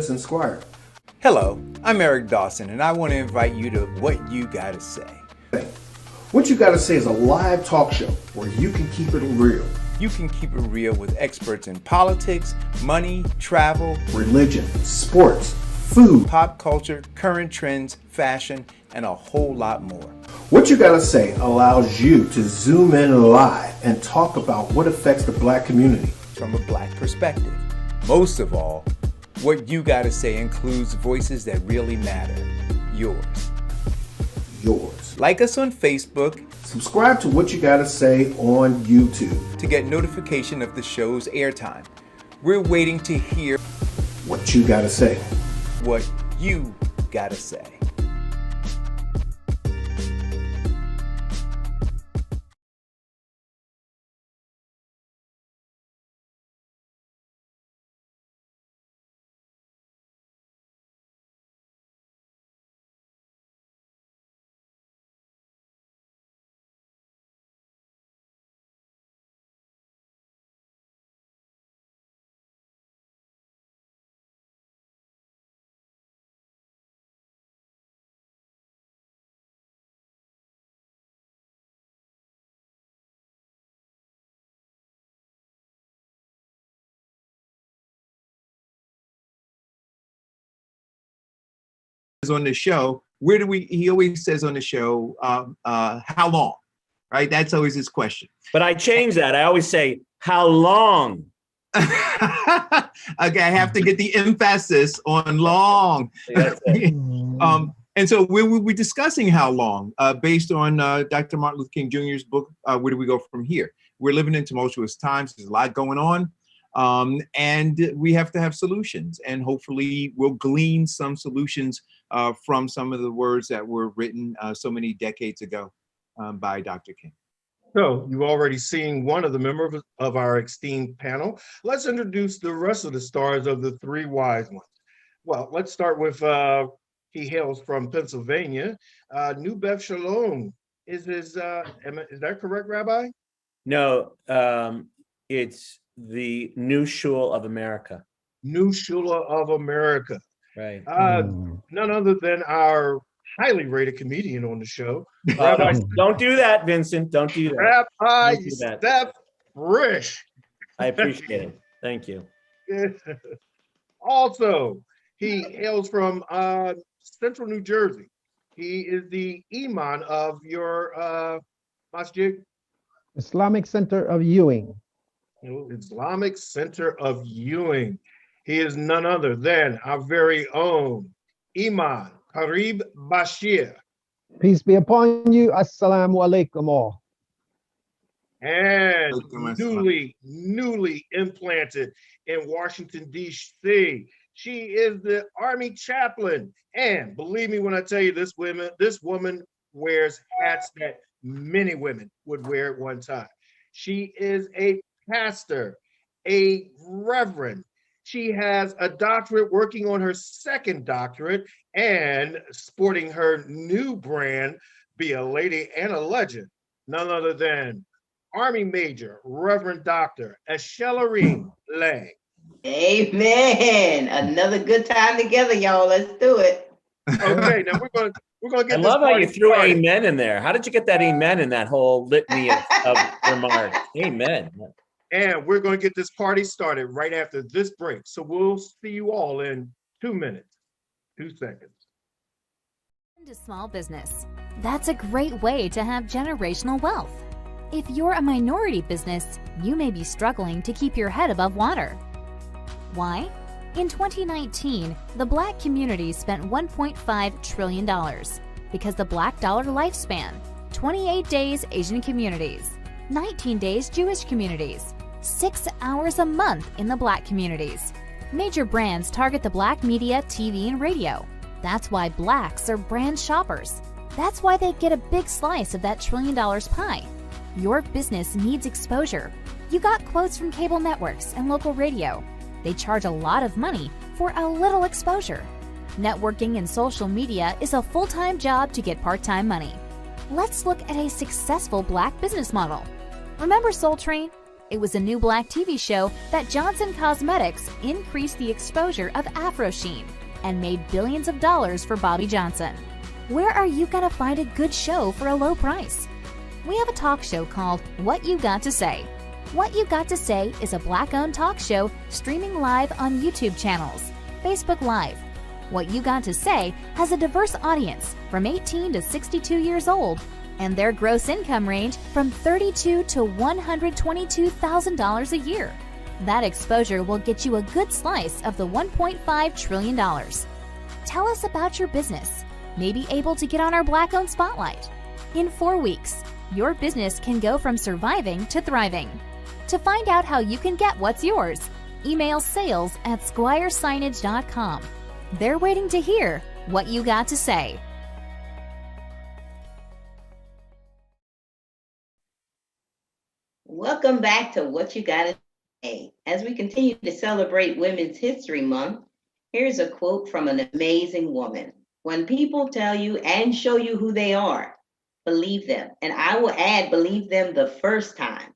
Vincent Squire. Hello, I'm Eric Dawson, and I want to invite you to What You Gotta Say. What You Gotta Say is a live talk show where you can keep it real. You can keep it real with experts in politics, money, travel, religion, sports, food, pop culture, current trends, fashion, and a whole lot more. What You Gotta Say allows you to zoom in live and talk about what affects the Black community from a Black perspective. Most of all, What You Gotta Say includes voices that really matter. Yours. Like us on Facebook. Subscribe to What You Gotta Say on YouTube to get notification of the show's airtime. We're waiting to hear what you gotta say. What you gotta say. On the show, he always says on the show, how long, right? That's always his question. But I change that. I always say, how long? Okay, I have to get the emphasis on long. And so we'll be discussing how long, based on Dr. Martin Luther King Jr.'s book, Where Do We Go From Here? We're living in tumultuous times. There's a lot going on. And we have to have solutions, and hopefully we'll glean some solutions from some of the words that were written so many decades ago by Dr. King. So you've already seen one of the members of our esteemed panel. Let's introduce the rest of the stars of the Three Wise Ones. Well, let's start with, he hails from Pennsylvania. New Beth Shalom is that correct, Rabbi? No, it's the New Shul of America. New Shula of America. Right. None other than our highly rated comedian on the show. Don't do that, Vincent. Don't do that. Rabbi Steph Risch. I appreciate it. Thank you. Also, he hails from Central New Jersey. He is the imam of your masjid. Islamic Center of Ewing. Islamic Center of Ewing. He is none other than our very own Imam Karib Bashir. Peace be upon you. Assalamu alaikum all. And newly implanted in Washington, D.C. She is the Army chaplain. And believe me when I tell you this woman wears hats that many women would wear at one time. She is a pastor, a reverend. She has a doctorate, working on her second doctorate, and sporting her new brand, Be a Lady and a Legend, none other than Army Major, Reverend Dr. Eshelarine Lang. Amen. Another good time together, y'all. Let's do it. Okay, now we're gonna get. I love how you threw amen in there. How did you get that amen in that whole litany of remarks? Amen. And we're going to get this party started right after this break. So we'll see you all in 2 minutes, 2 seconds. To small business. That's a great way to have generational wealth. If you're a minority business, you may be struggling to keep your head above water. Why? In 2019, the Black community spent $1.5 trillion because the Black dollar lifespan, 28 days Asian communities, 19 days Jewish communities, 6 hours a month in the Black communities. Major brands target the Black media, TV, and radio. That's why Blacks are brand shoppers. That's why they get a big slice of that $1 trillion pie. Your business needs exposure. You got quotes from cable networks and local radio. They charge a lot of money for a little exposure. Networking and social media is a full-time job to get part-time money. Let's look at a successful Black business model. Remember Soul Train? It was a new black TV show that Johnson Cosmetics increased the exposure of Afro Sheen and made billions of dollars for Bobby Johnson. Where are you gonna find a good show for a low price? We have a talk show called What You Got to Say. What You Got to Say is a black-owned talk show streaming live on YouTube channels, Facebook Live. What You Got to Say has a diverse audience from 18 to 62 years old, and their gross income range from $32,000 to $122,000 a year. That exposure will get you a good slice of the $1.5 trillion. Tell us about your business. May be able to get on our Black-owned spotlight. In 4 weeks, your business can go from surviving to thriving. To find out how you can get what's yours, email sales@squiresignage.com. They're waiting to hear what you got to say. Welcome back to What You Gotta Say. As we continue to celebrate Women's History Month, here's a quote from an amazing woman. When people tell you and show you who they are, believe them. And I will add, believe them the first time.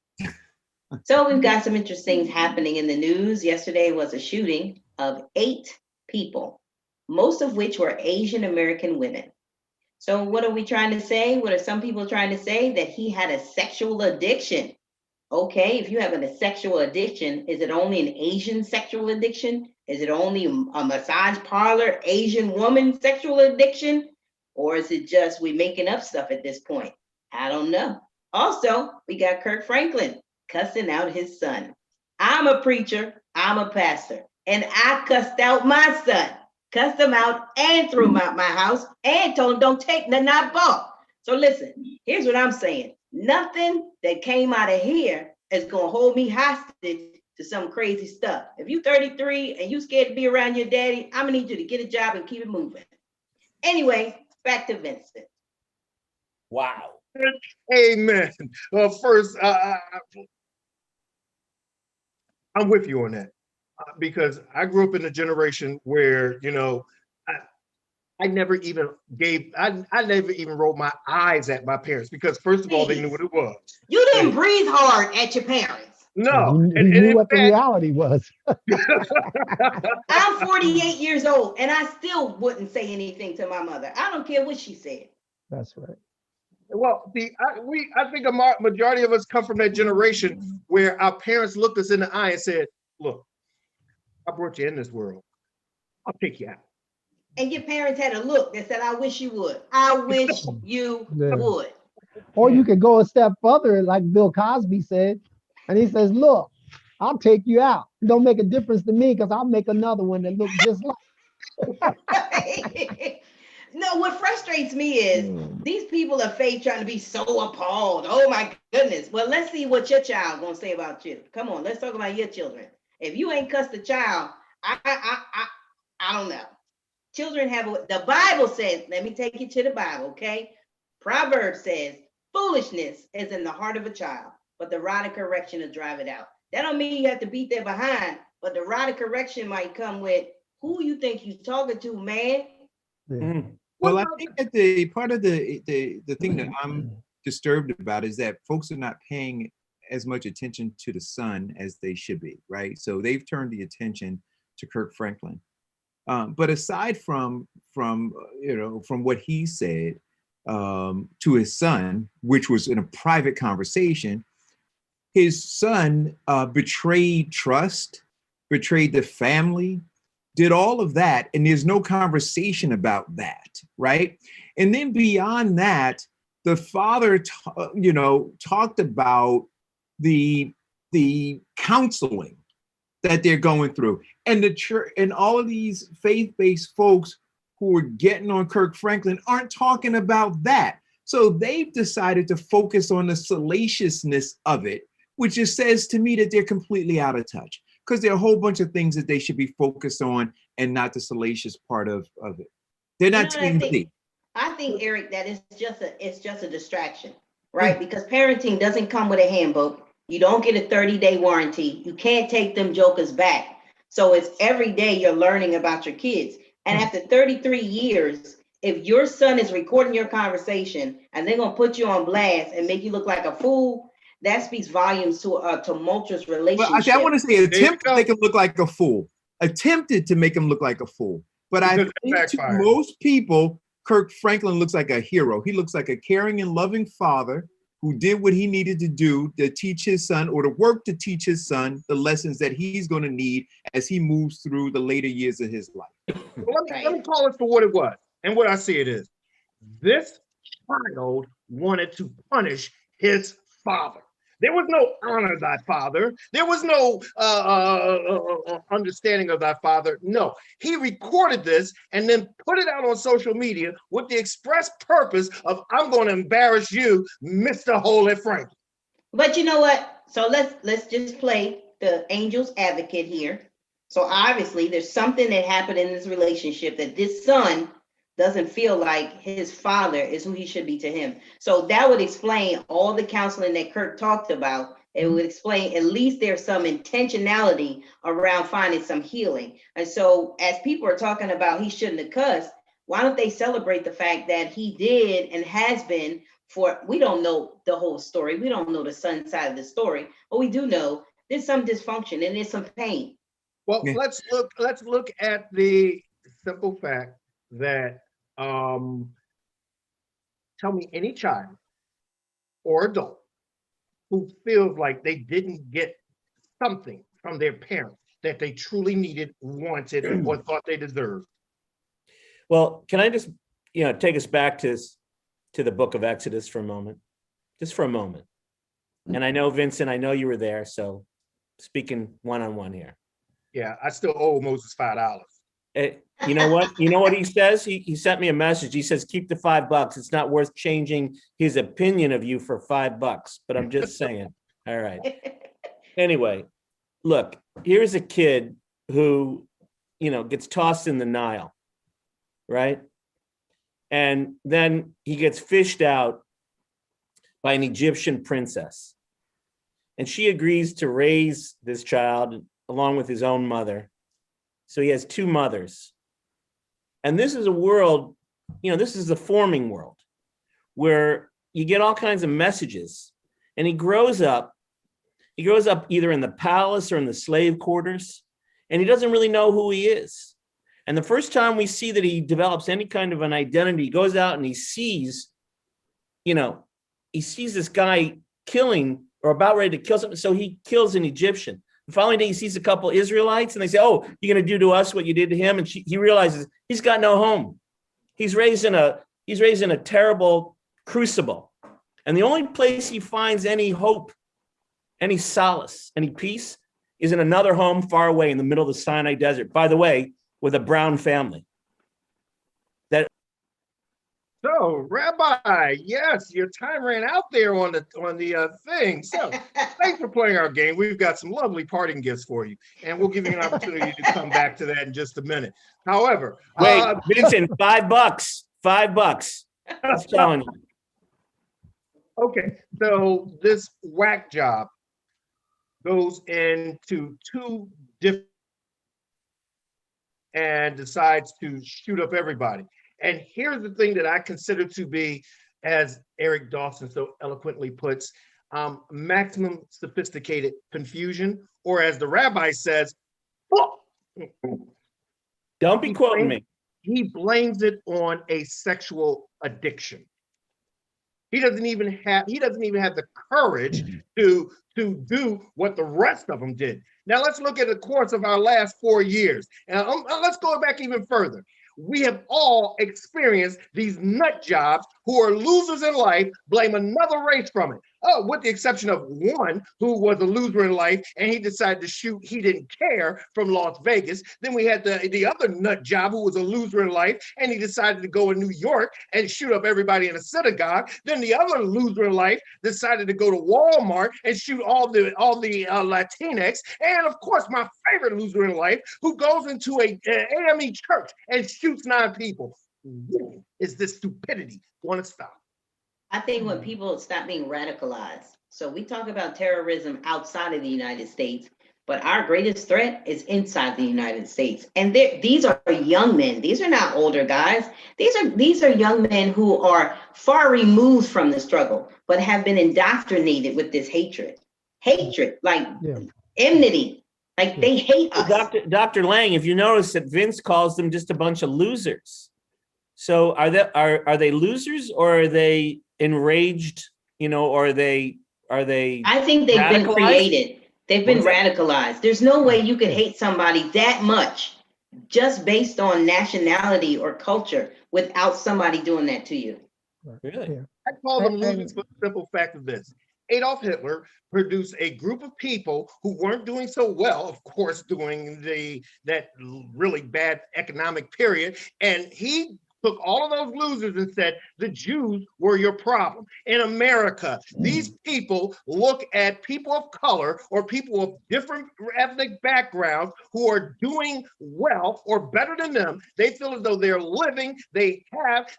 So we've got some interesting things happening in the news. Yesterday was a shooting of 8 people, most of which were Asian American women. So what are we trying to say? What are some people trying to say? That he had a sexual addiction. Okay, if you have a sexual addiction, is it only an Asian sexual addiction? Is it only a massage parlor Asian woman sexual addiction? Or is it just we making up stuff at this point? I don't know. Also, we got Kirk Franklin cussing out his son. I'm a preacher, I'm a pastor, and I cussed out my son. Cussed him out and threw him out my house and told him don't take nothing I bought. So listen, here's what I'm saying. Nothing that came out of here is gonna hold me hostage to some crazy stuff. If you 33 and you scared to be around your daddy, I'm gonna need you to get a job and keep it moving. Anyway, back to Vincent. Wow. Amen. First, I'm with you on that because I grew up in a generation where, you know, I never even I never even rolled my eyes at my parents because first of all, they knew what it was. You didn't breathe hard at your parents. No. You knew what the reality was. I'm 48 years old and I still wouldn't say anything to my mother. I don't care what she said. That's right. Well, I think a majority of us come from that generation where our parents looked us in the eye and said, look, I brought you in this world. I'll take you out. And your parents had a look that said, I wish you would. I wish you would. Or you could go a step further, like Bill Cosby said, and he says, look, I'll take you out. It don't make a difference to me because I'll make another one that looks just like. No, what frustrates me is these people of faith trying to be so appalled. Oh my goodness. Well, let's see what your child gonna say about you. Come on, let's talk about your children. If you ain't cussed the child, I don't know. Children have the Bible says, let me take you to the Bible, okay? Proverbs says, foolishness is in the heart of a child, but the rod of correction will drive it out. That don't mean you have to beat their behind, but the rod of correction might come with who you think you talking to, man. Yeah. Well, I think that the part of the thing that I'm disturbed about is that folks are not paying as much attention to the son as they should be, right? So they've turned the attention to Kirk Franklin. But aside from what he said to his son, which was in a private conversation, his son betrayed trust, betrayed the family, did all of that, and there's no conversation about that, right? And then beyond that, the father, talked about the counseling that they're going through, and the church, and all of these faith-based folks who are getting on Kirk Franklin aren't talking about that. So they've decided to focus on the salaciousness of it, which just says to me that they're completely out of touch, because there are a whole bunch of things that they should be focused on and not the salacious part of it. They're not TMZ. I think, Eric, that it's just a distraction, right? Because parenting doesn't come with a handbook. You don't get a 30-day warranty. You can't take them jokers back. So it's every day you're learning about your kids. And after 33 years, if your son is recording your conversation and they're going to put you on blast and make you look like a fool, that speaks volumes to a tumultuous relationship. Well, I want to say There you attempt to go. make him look like a fool. Attempted to make him look like a fool. But I Because it think to backfired. most people, Kirk Franklin looks like a hero. He looks like a caring and loving father who did what he needed to do to teach his son, or to work to teach his son the lessons that he's going to need as he moves through the later years of his life. Let me call it for what it was and what I see it is. This child wanted to punish his father. There was no honor thy father. There was no understanding of thy father. No, he recorded this and then put it out on social media with the express purpose of, I'm going to embarrass you, Mr. Holy Frank. But you know what? So let's just play the angel's advocate here. So obviously there's something that happened in this relationship that this son doesn't feel like his father is who he should be to him. So that would explain all the counseling that Kirk talked about. It would explain at least there's some intentionality around finding some healing. And so as people are talking about he shouldn't have cussed, why don't they celebrate the fact that he did and has been for, we don't know the whole story. We don't know the son's side of the story, but we do know there's some dysfunction and there's some pain. Well, Yeah. let's look at the simple fact that tell me any child or adult who feels like they didn't get something from their parents that they truly needed, wanted, or thought they deserved. Well, can I just, take us back to the book of Exodus for a moment, just for a moment. And I know, Vincent, I know you were there, so speaking one-on-one here. Yeah, I still owe Moses $5. You know what? You know what he says? He sent me a message. He says, keep the $5. It's not worth changing his opinion of you for $5, but I'm just saying. All right. Anyway, look, here's a kid who, gets tossed in the Nile, right? And then he gets fished out by an Egyptian princess. And she agrees to raise this child along with his own mother. So he has two mothers. And this is a world, this is the forming world where you get all kinds of messages. And he grows up either in the palace or in the slave quarters, and he doesn't really know who he is. And the first time we see that he develops any kind of an identity, he goes out and he sees this guy killing or about ready to kill something. So he kills an Egyptian. The following day, he sees a couple Israelites and they say, oh, you're going to do to us what you did to him. And he realizes he's got no home. He's raised in a terrible crucible. And the only place he finds any hope, any solace, any peace is in another home far away in the middle of the Sinai desert, by the way, with a brown family. So, Rabbi, yes, your time ran out there on the thing. So, thanks for playing our game. We've got some lovely parting gifts for you, and we'll give you an opportunity to come back to that in just a minute. However, wait, Vincent, $5. $5. I'm telling you. Okay, so this whack job goes into two different and decides to shoot up everybody. And here's the thing that I consider to be, as Eric Dawson so eloquently puts, maximum sophisticated confusion, or as the rabbi says, don't be quoting me. He blames it on a sexual addiction. He doesn't even have the courage to do what the rest of them did. Now let's look at the course of our last 4 years. And let's go back even further. We have all experienced these nut jobs who are losers in life, blame another race from it. Oh, with the exception of one who was a loser in life and he decided to shoot He Didn't Care from Las Vegas. Then we had the other nut job who was a loser in life and he decided to go in New York and shoot up everybody in a synagogue. Then the other loser in life decided to go to Walmart and shoot all the Latinx. And of course, my favorite loser in life who goes into a AME church and shoots 9 people. When is this stupidity going to stop? I think when people stop being radicalized. So we talk about terrorism outside of the United States. But our greatest threat is inside the United States. And these are young men. These are not older guys. These are young men who are far removed from the struggle, but have been indoctrinated with this hatred. Hatred, like enmity. Like they hate us. Dr. Lang, if you notice that Vince calls them just a bunch of losers. So are they losers, or are they enraged, or are they I think they've been created. They've been radicalized. There's no way you could hate somebody that much just based on nationality or culture without somebody doing that to you. Really? I call them losers for the simple fact of this. Adolf Hitler produced a group of people who weren't doing so well, of course, during that really bad economic period. And he took all of those losers and said, the Jews were your problem. In America, these people look at people of color or people of different ethnic backgrounds who are doing well or better than them. They feel as though they're living, they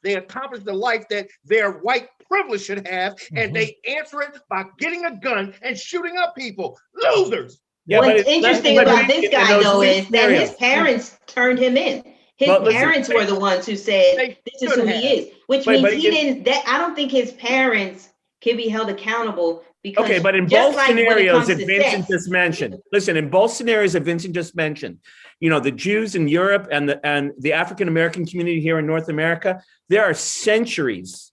accomplished the life that their white privilege should have, and they answer it by getting a gun and shooting up people. Losers. Yeah, what's interesting about this guy, though, is that his parents turned him in. His parents were the ones who said, this is who he is, which means he didn't, I don't think his parents can be held accountable because. Okay, but in both scenarios that Vincent just mentioned, listen, in both scenarios that Vincent just mentioned, the Jews in Europe and the African-American community here in North America, there are centuries,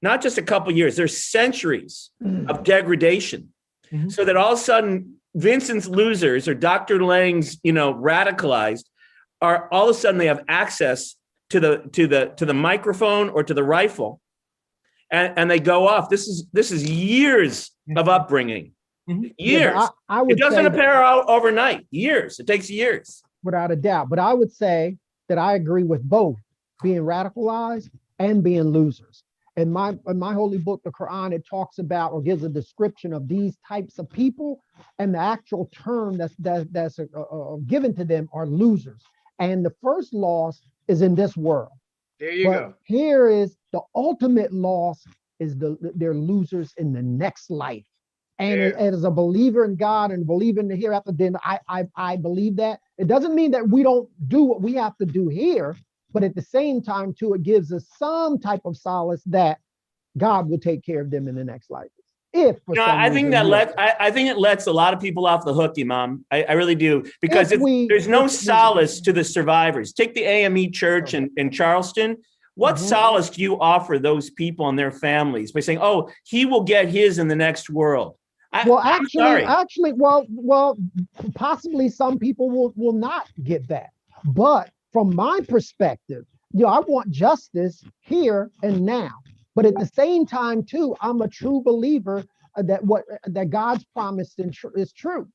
not just a couple years, there's centuries of degradation. So that all of a sudden, Vincent's losers or Dr. Lang's, radicalized, are all of a sudden they have access to the microphone or to the rifle, and they go off. This is years of upbringing, years. Yeah, I would it doesn't appear out overnight. Years. It takes years. Without a doubt. But I would say that I agree with both being radicalized and being losers. In my holy book, the Quran, it talks about or gives a description of these types of people, and the actual term that's given to them are losers. And the first loss is in this world. There you go. Here is the ultimate loss is they're losers in the next life. And as a believer in God and believer in the hereafter, then I believe that. It doesn't mean that we don't do what we have to do here, but at the same time, too, it gives us some type of solace that God will take care of them in the next life. I think it lets a lot of people off the hook, Imam. I really do, because there's no solace to the survivors. Take the AME Church in Charleston. What solace do you offer those people and their families by saying, "Oh, he will get his in the next world"? Actually, possibly some people will not get that. But from my perspective, I want justice here and now. But at the same time, too, I'm a true believer that God's promise is true.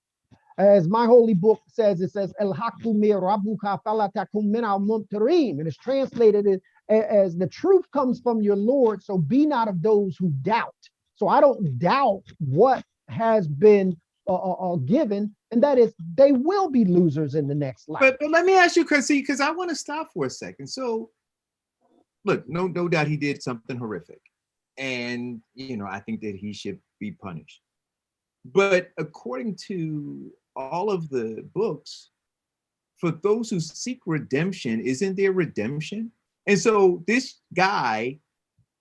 As my holy book says, it says, El Haqqu min Rabbuka fala takum min al-mumtarin, and it's translated as the truth comes from your Lord, so be not of those who doubt. So I don't doubt what has been given, and that is they will be losers in the next life. But let me ask you, because I want to stop for a second. So look, no doubt he did something horrific. And, I think that he should be punished. But according to all of the books, for those who seek redemption, isn't there redemption? And so this guy,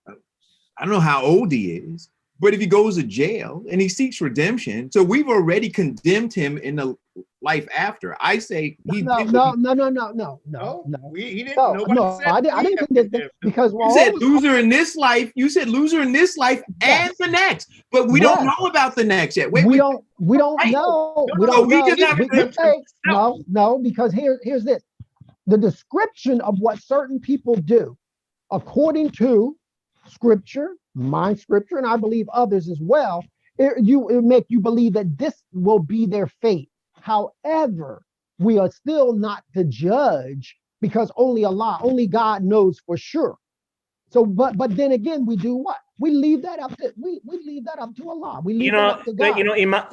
I don't know how old he is, but if he goes to jail and he seeks redemption, so we've already condemned him in the life after. I say he no. He didn't. I didn't condemn that because you said loser in this life. You said loser in this life and the next, but we don't know about the next yet. We don't know. No, because here's this: the description of what certain people do, according to Scripture, my Scripture, and I believe others as well, it make you believe that this will be their fate. However, we are still not to judge because only God knows for sure. So, but then again, we do what? We leave that up to Allah. We leave that up to God.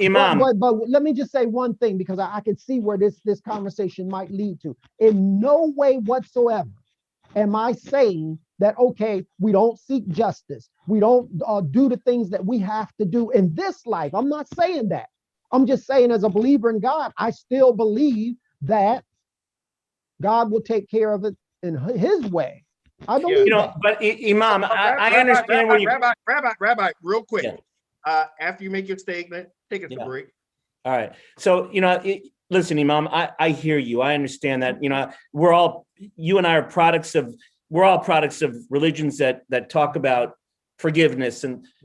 Imam. But let me just say one thing, because I can see where this conversation might lead to. In no way whatsoever am I saying that, okay, we don't seek justice. We don't do the things that we have to do in this life. I'm not saying that. I'm just saying, as a believer in God, I still believe that God will take care of it in his way. I believe that. But Imam, I understand where you. Rabbi, real quick. Yeah. After you make your statement, take us a break. All right. So, listen, Imam, I hear you. I understand that, you and I are products of religions that talk about forgiveness.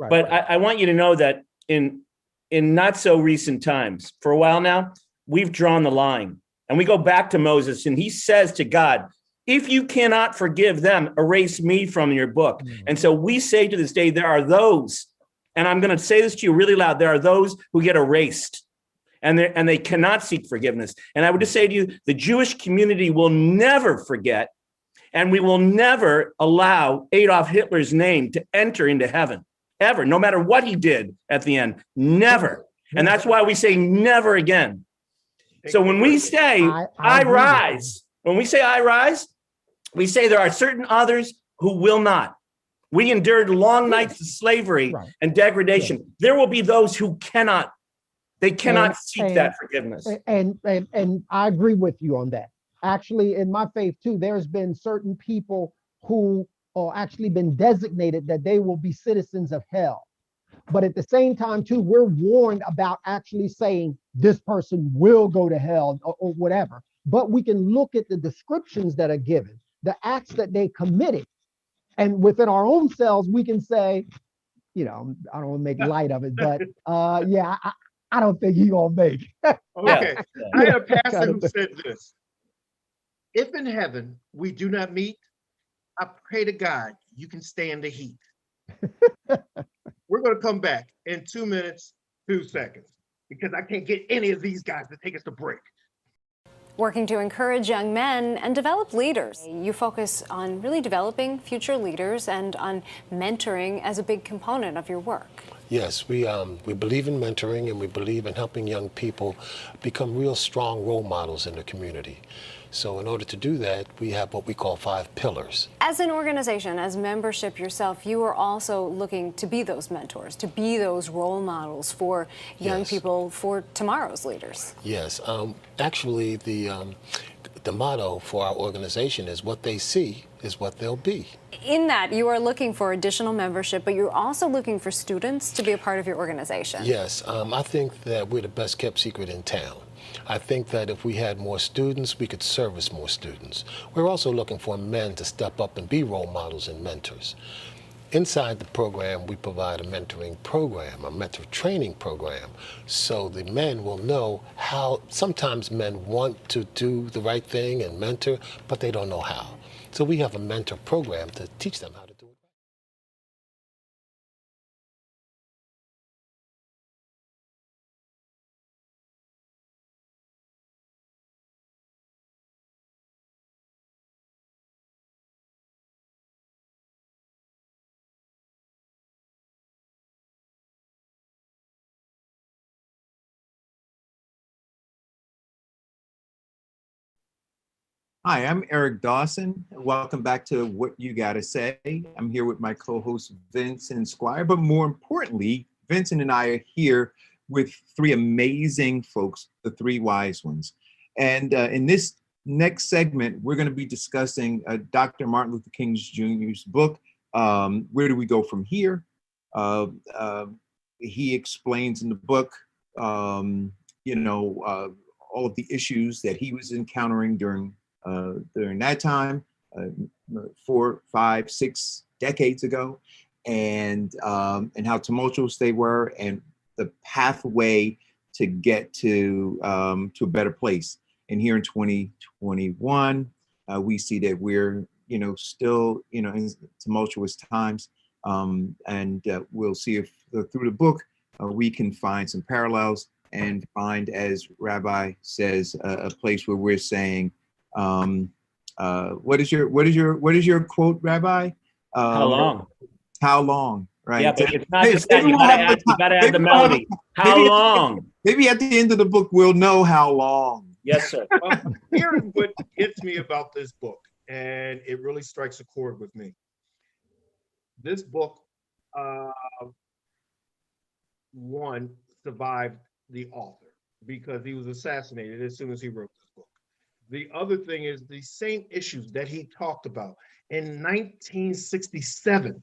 But I want you to know that in not so recent times, for a while now, we've drawn the line, and we go back to Moses, and he says to God, if you cannot forgive them, erase me from your book. And so we say to this day, there are those, and I'm going to say this to you really loud, there are those who get erased. And they cannot seek forgiveness. And I would just say to you, the Jewish community will never forget, and we will never allow Adolf Hitler's name to enter into heaven, ever, no matter what he did at the end, never. And that's why we say never again. So when we say, I rise, when we say I rise, we say there are certain others who will not. We endured long nights of slavery and degradation. There will be those who cannot. They cannot seek that forgiveness. And I agree with you on that. Actually, in my faith too, there's been certain people who are actually been designated that they will be citizens of hell. But at the same time too, we're warned about actually saying this person will go to hell or whatever. But we can look at the descriptions that are given, the acts that they committed. And within our own selves, we can say, I don't want to make light of it, but I don't think he's gonna make it. Okay. I had a pastor who said this. If in heaven we do not meet, I pray to God you can stand the heat. We're gonna come back in 2 minutes, 2 seconds, because I can't get any of these guys to take us to break. Working to encourage young men and develop leaders. You focus on really developing future leaders and on mentoring as a big component of your work. Yes, we believe in mentoring, and we believe in helping young people become real strong role models in the community. So in order to do that, we have what we call 5 pillars. As an organization, as membership yourself, you are also looking to be those mentors, to be those role models for young people, for tomorrow's leaders. Yes, actually the motto for our organization is what they see is what they'll be. In that, you are looking for additional membership, but you're also looking for students to be a part of your organization. Yes, I think that we're the best kept secret in town. I think that if we had more students, we could service more students. We're also looking for men to step up and be role models and mentors. Inside the program, we provide a mentoring program, a mentor training program, so the men will know how. Sometimes men want to do the right thing and mentor, but they don't know how. So we have a mentor program to teach them how to do it. Hi, I'm Eric Dawson. Welcome back to What You Gotta Say. I'm here with my co-host Vincent Squire, but more importantly, Vincent and I are here with 3 amazing folks, the 3 wise ones. And in this next segment, we're going to be discussing Dr. Martin Luther King Jr.'s book, Where Do We Go From Here? He explains in the book, all of the issues that he was encountering during that time, 4, 5, 6 decades ago, and how tumultuous they were, and the pathway to get to a better place. And here in 2021, we see that we're still in tumultuous times, and we'll see if through the book we can find some parallels and find, as Rabbi says, a place where we're saying, what is your quote, Rabbi? How long? How long? Right. Yeah, but it's not just that. You gotta add the melody. How long? Maybe at the end of the book we'll know how long. Yes, sir. Well, here's what gets me about this book, and it really strikes a chord with me. This book, one, survived the author because he was assassinated as soon as he wrote this book. The other thing is the same issues that he talked about in 1967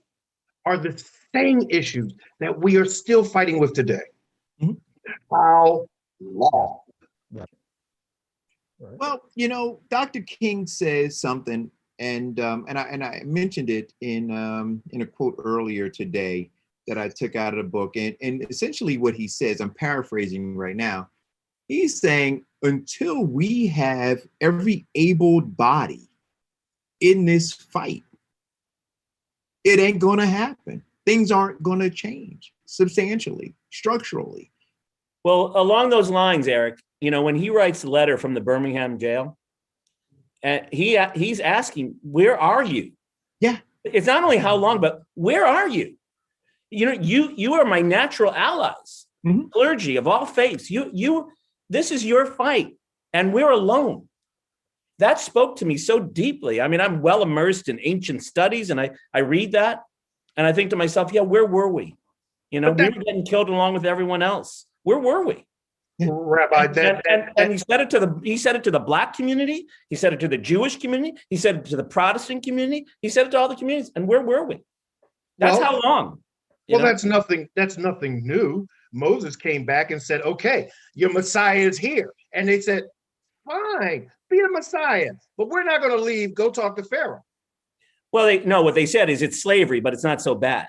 are the same issues that we are still fighting with today. Mhm. How long? Well, you know, Dr. King says something, and I mentioned it in a quote earlier today that I took out of the book, and essentially what he says, I'm paraphrasing right now. He's saying until we have every abled body in this fight, it ain't going to happen. Things aren't going to change substantially, structurally. Well, along those lines, Eric, you know, when he writes a letter from the Birmingham jail, and he's asking, where are you? Yeah. It's not only how long, but where are you? You know, you are my natural allies, Mhm. clergy of all faiths. This is your fight, and we're alone. That spoke to me so deeply. I mean, I'm well immersed in ancient studies, and I read that, and I think to myself, yeah, where were we? You know, we were getting killed along with everyone else. Where were we? Rabbi, And he said it to the Black community. He said it to the Jewish community. He said it to the Protestant community. He said it to all the communities. And where were we? That's how long. Well, that's nothing new. Moses came back and said, okay, your Messiah is here. And they said, fine, be the Messiah, but we're not going to leave. Go talk to Pharaoh. Well, what they said is it's slavery, but it's not so bad.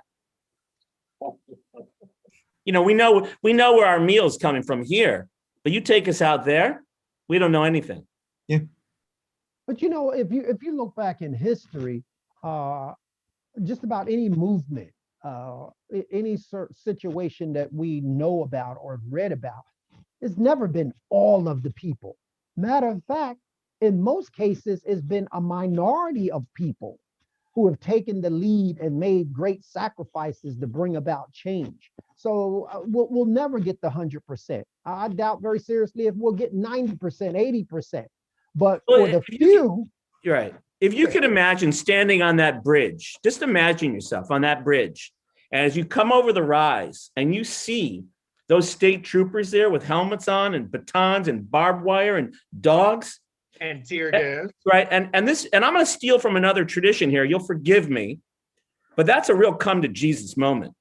You know, we know where our meal's coming from here, but you take us out there, we don't know anything. Yeah. But you know, if you look back in history, just about any movement, any situation that we know about or read about, it's never been all of the people. Matter of fact, in most cases, it's been a minority of people who have taken the lead and made great sacrifices to bring about change. So we'll never get the 100%. I doubt very seriously if we'll get 90%, 80%. But for the few, you're right. If you could imagine standing on that bridge, just imagine yourself on that bridge. And as you come over the rise and you see those state troopers there with helmets on and batons and barbed wire and dogs. And tear gas. Right. And I'm going to steal from another tradition here. You'll forgive me, but that's a real come to Jesus moment.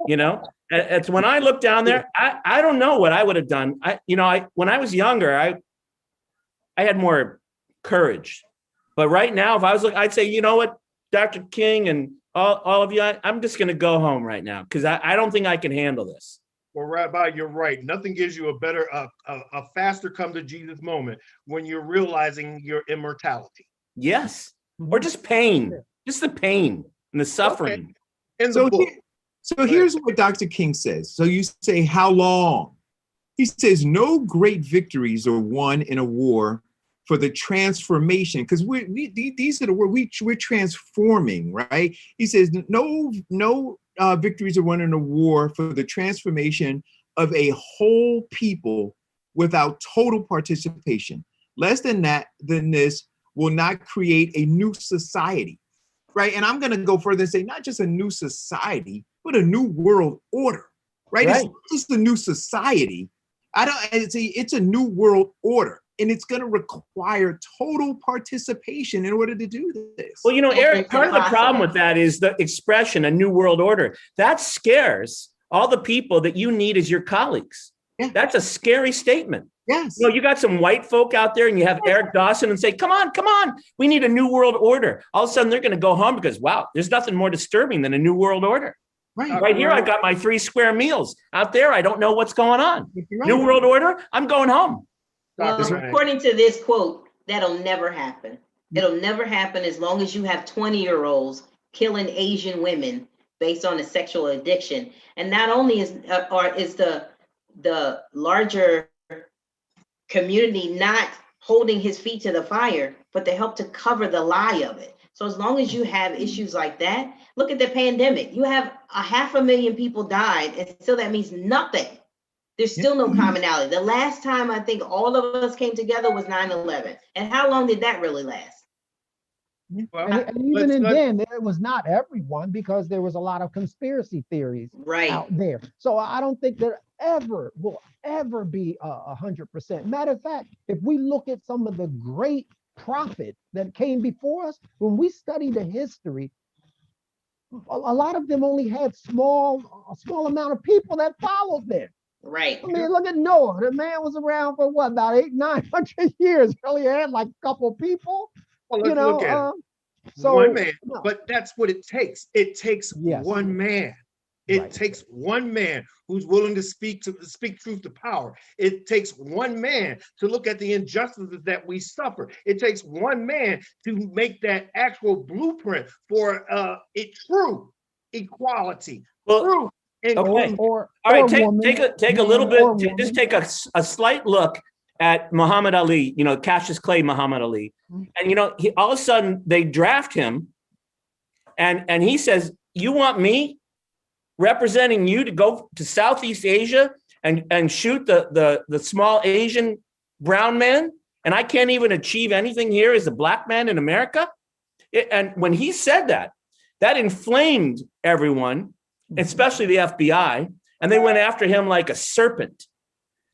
You know, it's when I look down there, I don't know what I would have done. When I was younger, I had more courage. But right now, if I was looking, I'd say, you know what, Dr. King and all of you, I'm just going to go home right now because I don't think I can handle this. Well, Rabbi, you're right. Nothing gives you a better, a faster come to Jesus moment when you're realizing your immortality. Yes. Or just pain, just the pain and the suffering. Okay. So here's what Dr. King says. So you say, how long? He says, no great victories are won in a war for the transformation, because these are the words we're transforming, right? He says, no victories are won in a war for the transformation of a whole people without total participation. Less than this will not create a new society, right? And I'm going to go further and say, not just a new society, but a new world order, right? It's not just a new society. It's a new world order. And it's going to require total participation in order to do this. Well, you know, Eric, part of the problem with that is the expression, a new world order. That scares all the people that you need as your colleagues. Yeah. That's a scary statement. Yes. You know, you got some white folk out there and you have Eric Dawson and say, come on, we need a new world order. All of a sudden they're going to go home because, wow, there's nothing more disturbing than a new world order. Right here, I got my 3 square meals. Out there, I don't know what's going on. Right. New world order, I'm going home. Well, according to this quote, that'll never happen. It'll never happen as long as you have 20-year-olds killing Asian women based on a sexual addiction. And not only is the larger community not holding his feet to the fire, but they help to cover the lie of it. So as long as you have issues like that, look at the pandemic. You have 500,000 people died, and still that means nothing. There's still no commonality. The last time I think all of us came together was 9/11. And how long did that really last? Well, and even then, it was not everyone, because there was a lot of conspiracy theories out there. So I don't think that ever be 100%. Matter of fact, if we look at some of the great prophets that came before us, when we study the history, a lot of them only had a small amount of people that followed them. Right. I mean, look at Noah. The man was around for what, about 800-900 years. He only had like a couple people. Well, let's look at it. So one man, but that's what it takes. It takes Yes. one man. It Right. takes one man who's willing to speak truth to power. It takes one man to look at the injustices that we suffer. It takes one man to make that actual blueprint for a true equality. Well, true okay. Or All right, woman, take a little man or bit, just woman. take a slight look at Muhammad Ali, Cassius Clay Muhammad Ali. And, he, all of a sudden they draft him and he says, you want me representing you to go to Southeast Asia and shoot the small Asian brown man? And I can't even achieve anything here as a black man in America? And when he said that inflamed everyone, especially the FBI, and they went after him like a serpent.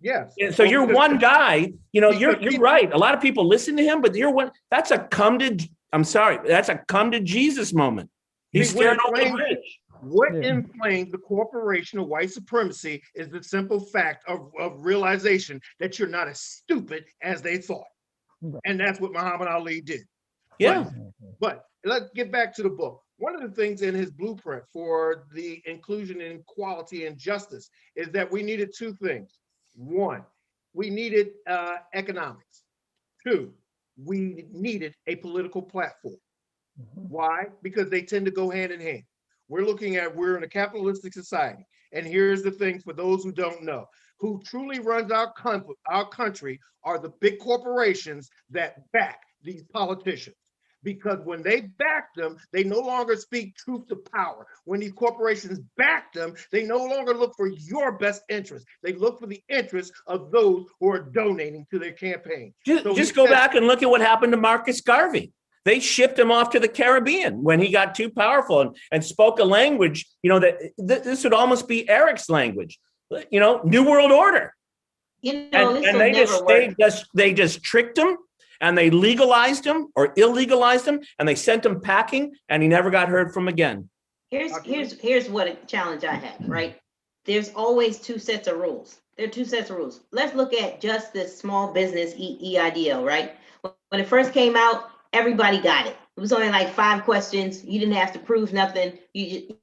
Yes. And so you're one guy, you're right. A lot of people listen to him, but you're one. That's a come to Jesus moment. He's scared over the bridge. What inflamed the corporation of white supremacy is the simple fact of realization that you're not as stupid as they thought. And that's what Muhammad Ali did. Yeah. But let's get back to the book. One of the things in his blueprint for the inclusion and equality and justice is that we needed two things. One, we needed economics. Two, we needed a political platform. Why? Because they tend to go hand in hand. We're in a capitalistic society. And here's the thing for those who don't know, who truly runs our country are the big corporations that back these politicians. Because when they back them, they no longer speak truth to power. When these corporations back them, they no longer look for your best interest. They look for the interests of those who are donating to their campaign. Just go back and look at what happened to Marcus Garvey. They shipped him off to the Caribbean when he got too powerful and spoke a language, that this would almost be Eric's language, New World Order. And they just tricked him. And they legalized him or illegalized him, and they sent him packing, and he never got heard from again. Here's what a challenge I have, right? There's always two sets of rules. There are two sets of rules. Let's look at just this small business EIDL, right? When it first came out, everybody got it. It was only like 5 questions. You didn't have to prove nothing. You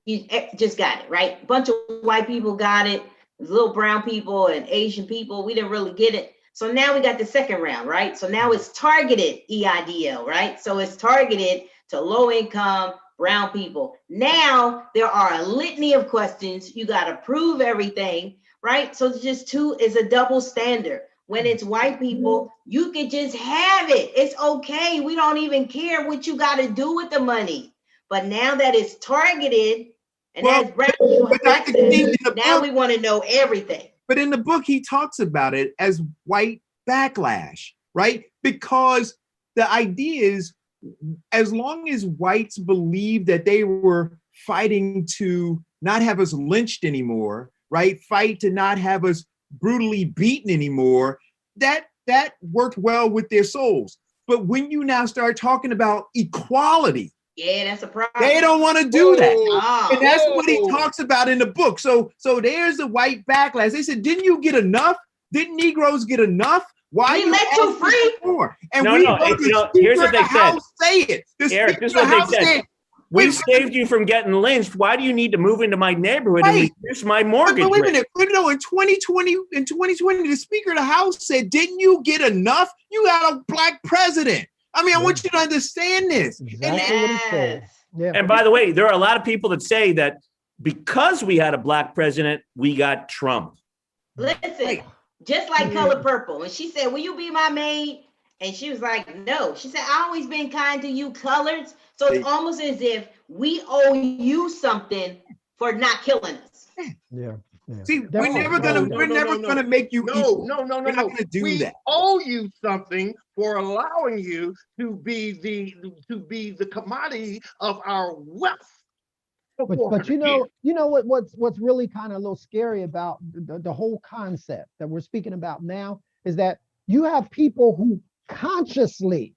just got it, right? A bunch of white people got it. Little brown people and Asian people, we didn't really get it. So now we got the second round, right? So now it's targeted EIDL, right? So it's targeted to low income brown people. Now there are a litany of questions. You got to prove everything, right? So it's just is a double standard. When it's white people, you can just have it. It's okay. We don't even care what you got to do with the money. But now that it's targeted and that's brown people, now we want to know everything. But in the book, he talks about it as white backlash, right? Because the idea is, as long as whites believe that they were fighting to not have us lynched anymore, right? Fight to not have us brutally beaten anymore, that worked well with their souls. But when you now start talking about equality, that's a problem. They don't want to do that. And that's what he talks about in the book. So there's the white backlash. They said, didn't you get enough? Didn't Negroes get enough? Why we let you free? More? And here's what they said. Say it. Eric, this is what they said. We saved you from getting lynched. Why do you need to move into my neighborhood and reduce my mortgage? But wait a minute. In 2020, the Speaker of the House said, didn't you get enough? You got a black president. I mean, I want you to understand this. And by the way, there are a lot of people that say that because we had a black president, we got Trump. Listen, just like Color Purple. And she said, will you be my maid? And she was like, no. She said, I've always been kind to you coloreds. So it's almost as if we owe you something for not killing us. Yeah. See, we're never gonna make you equal. No. We're not gonna do that. We owe you something for allowing you to be the commodity of our wealth. But you know what's really kind of a little scary about the whole concept that we're speaking about now is that you have people who consciously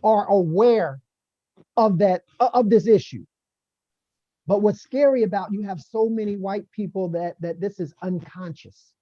are aware of this issue. But what's scary about you have so many white people that this is unconscious.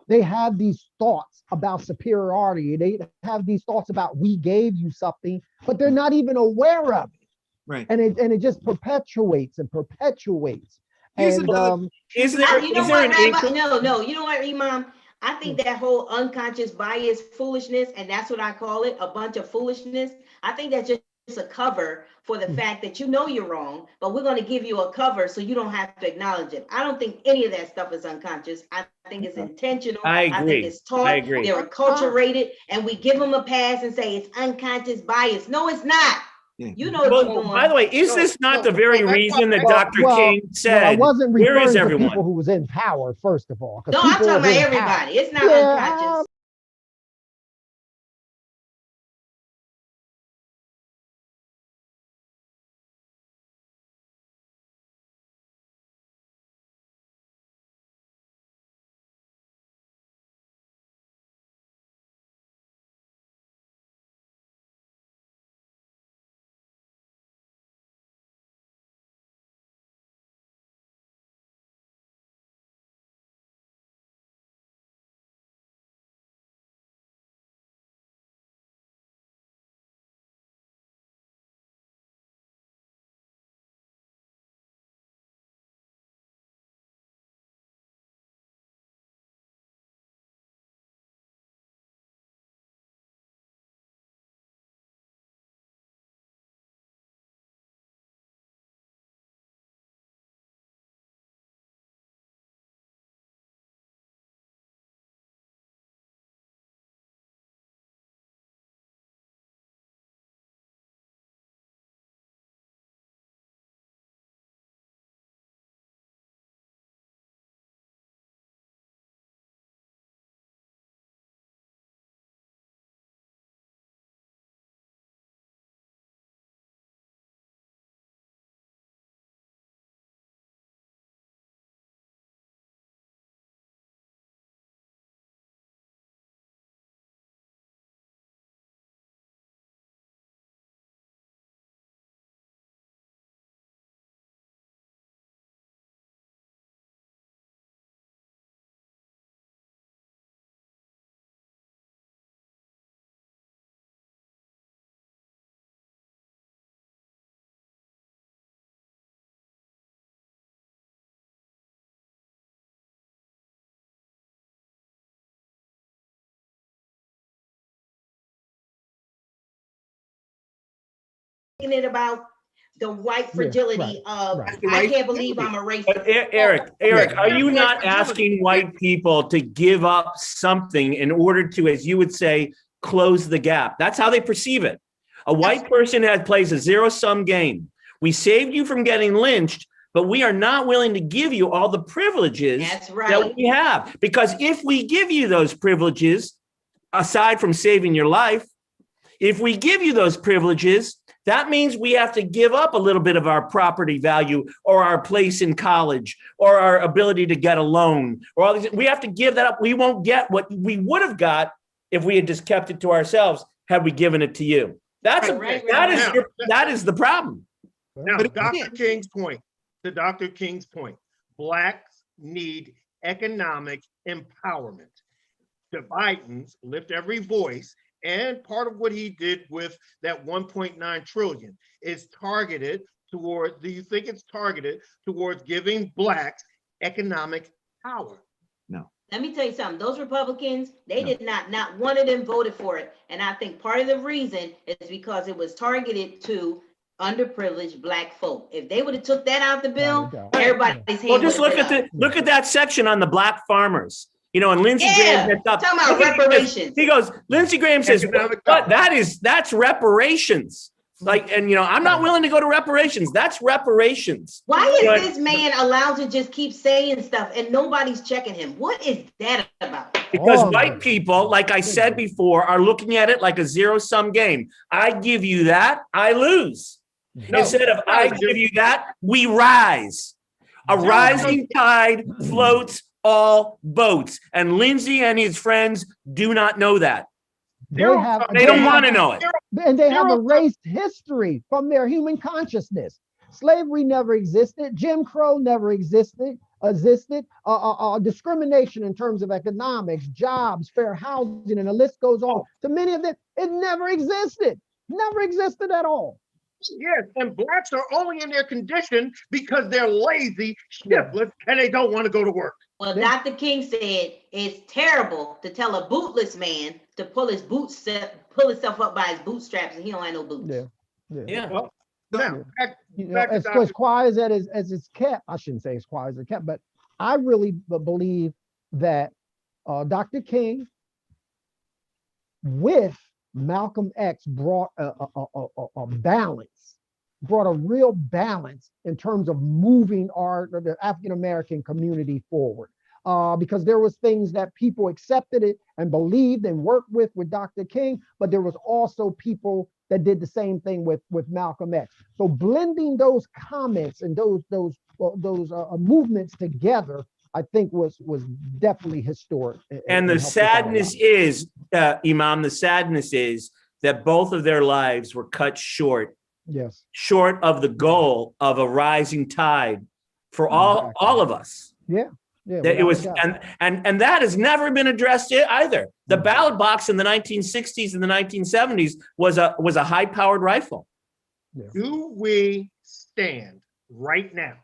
They have these thoughts about superiority. They have these thoughts about we gave you something, but they're not even aware of it. Right. And it just perpetuates and perpetuates. Is And there you know an what, Rabbi? income? No, you know what, Imam? I think that whole unconscious bias foolishness, and that's what I call it, a bunch of foolishness. I think that's just a cover for the fact that you know you're wrong, but we're going to give you a cover so you don't have to acknowledge it. I don't think any of that stuff is unconscious. I think it's intentional. I agree. think it's taught. I agree. They're acculturated, and we give them a pass and say it's unconscious bias. No, it's not. You know what you're doing. By the way, is this not the very reason that Dr. King said, I wasn't where referring is to everyone? people who was in power, first of all. No, I'm talking about everybody. It's not unconscious. It about the white fragility of I can't believe I'm a racist. But Eric, are you not asking white people to give up something in order to, as you would say, close the gap? That's how they perceive it. A white person plays a zero-sum game. We saved you from getting lynched, but we are not willing to give you all the privileges that we have. Because if we give you those privileges, aside from saving your life, if we give you those privileges, that means we have to give up a little bit of our property value or our place in college or our ability to get a loan or all these. We have to give that up. We won't get what we would have got if we had just kept it to ourselves had we given it to you. That is the problem. Now, to Dr. King's point, Blacks need economic empowerment. The Bidens lift every voice. And part of what he did with that 1.9 trillion is targeted toward, do you think it's targeted towards giving Blacks economic power? No. Let me tell you something. Those Republicans, they did not one of them voted for it. And I think part of the reason is because it was targeted to underprivileged Black folk. If they would have took that out the bill, everybody's well, just look at that section on the Black farmers. You know, and Lindsey Graham gets up. Talking about reparations. He goes, Lindsey Graham says, but that's reparations. Like, and you know, I'm not willing to go to reparations. That's reparations. Why is this man allowed to just keep saying stuff and nobody's checking him? What is that about? Because white people, like I said before, are looking at it like a zero-sum game. I give you that, I lose. No, Instead of I give you that, we rise. A rising tide floats all boats. And Lindsay and his friends do not know that. They don't want to know it. And they have erased history from their human consciousness. Slavery never existed. Jim Crow never existed. Discrimination in terms of economics, jobs, fair housing, and the list goes on. To many of them, it never existed. Never existed at all. Yes, and blacks are only in their condition because they're lazy, shiftless, and they don't want to go to work. Well, Dr. King said it's terrible to tell a bootless man to pull himself up by his bootstraps, and he don't have no boots. Yeah. Well, now, as quiet as it's kept, I shouldn't say as quiet as it's kept, but I really believe that Dr. King with Malcolm X brought a balance, brought a real balance in terms of moving the African-American community forward. Because there was things that people accepted it and believed and worked with Dr. King, but there was also people that did the same thing with Malcolm X. So blending those comments and those movements together, I think was definitely historic. And the sadness is, Imam, the sadness is that both of their lives were cut short. Yes. Short of the goal of a rising tide for all of us. Yeah. Yeah, it was, and that has never been addressed either. The ballot box in the 1960s and the 1970s was a high-powered rifle. Yeah. Do we stand right now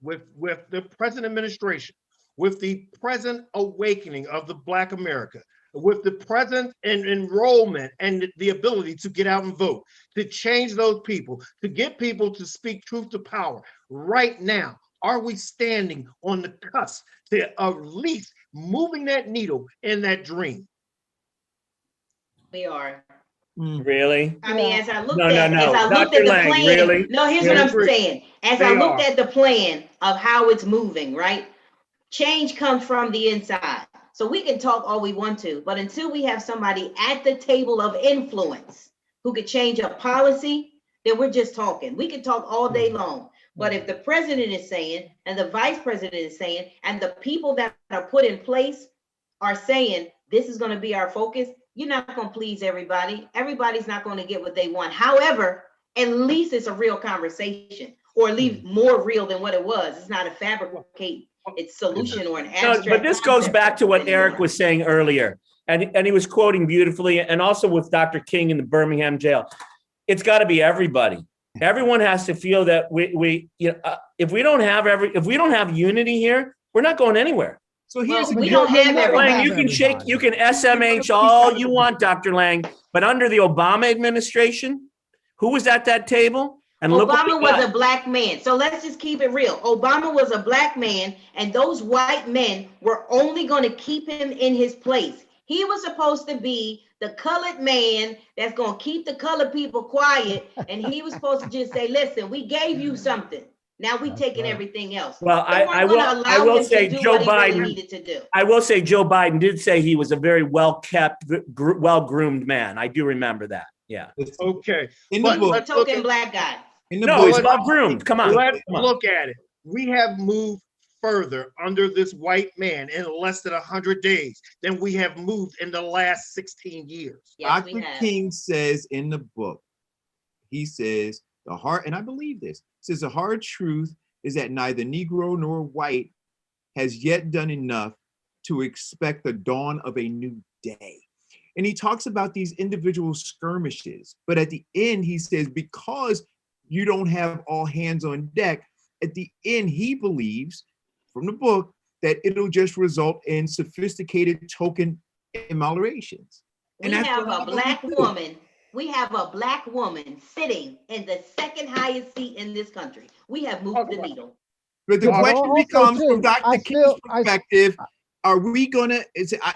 with the present administration, with the present awakening of the Black America, with the present enrollment and the ability to get out and vote, to change those people, to get people to speak truth to power right now? Are we standing on the cusp to at least moving that needle in that dream? We are. Really? I mean, as I looked No, at, no, as no. I looked Dr. at the Lang, plan, really? no, here's what I'm saying. As I looked at the plan of how it's moving, right? Change comes from the inside. So we can talk all we want to, but until we have somebody at the table of influence who could change a policy, then we're just talking. We can talk all day long. But if the president is saying, and the vice president is saying, and the people that are put in place are saying, this is going to be our focus, you're not going to please everybody. Everybody's not going to get what they want. However, at least it's a real conversation, or at least more real than what it was. It's not a fabricate its solution or an abstract. No, but this goes back to what Eric was saying earlier, and he was quoting beautifully, and also with Dr. King in the Birmingham jail. It's got to be everybody. Everyone has to feel that we if we don't have unity here, we're not going anywhere. So here's we don't have everybody. You can SMH all you want, Dr. Lang, but under the Obama administration, who was at that table? And Obama was a black man. So let's just keep it real. Obama was a black man, and those white men were only going to keep him in his place. He was supposed to be the colored man that's going to keep the colored people quiet. And he was supposed to just say, listen, we gave you something. Now we taking everything else. Well, I will say Joe Biden. I will say Joe Biden did say he was a very well-kept, well-groomed man. I do remember that. Yeah. Okay. A token black guy. No, he's well-groomed. Come on. Let's look at it. We have moved further under this white man in less than 100 days than we have moved in the last 16 years. Yes, Dr. King says in the book, he says, and I believe this, says the hard truth is that neither Negro nor white has yet done enough to expect the dawn of a new day. And he talks about these individual skirmishes, but at the end he says, because you don't have all hands on deck, at the end he believes from the book that it'll just result in sophisticated token immolations. We have a black woman. We have a black woman sitting in the second highest seat in this country. We have moved the needle. But the question becomes, from Dr. King's perspective, are we gonna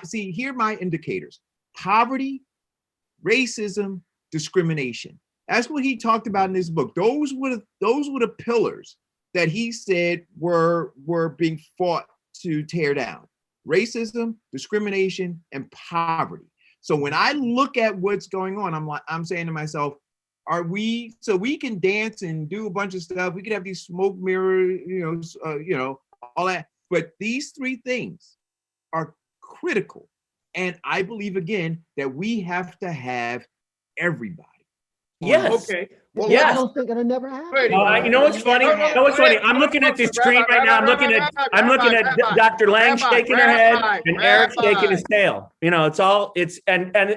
see? Here are my indicators: poverty, racism, discrimination. That's what he talked about in his book. Those were the pillars that he said were being fought to tear down: racism, discrimination, and poverty. So when I look at what's going on, I'm saying to myself, are we, so we can dance and do a bunch of stuff. We can have these smoke mirror, all that. But these three things are critical. And I believe, again, that we have to have everybody. Yes. Okay. Well, yes. I don't think it'll never happen. You know what's funny? You know what's funny? I'm looking at this screen right now. I'm looking at Dr. Lang shaking her head and Eric shaking his tail. You know, and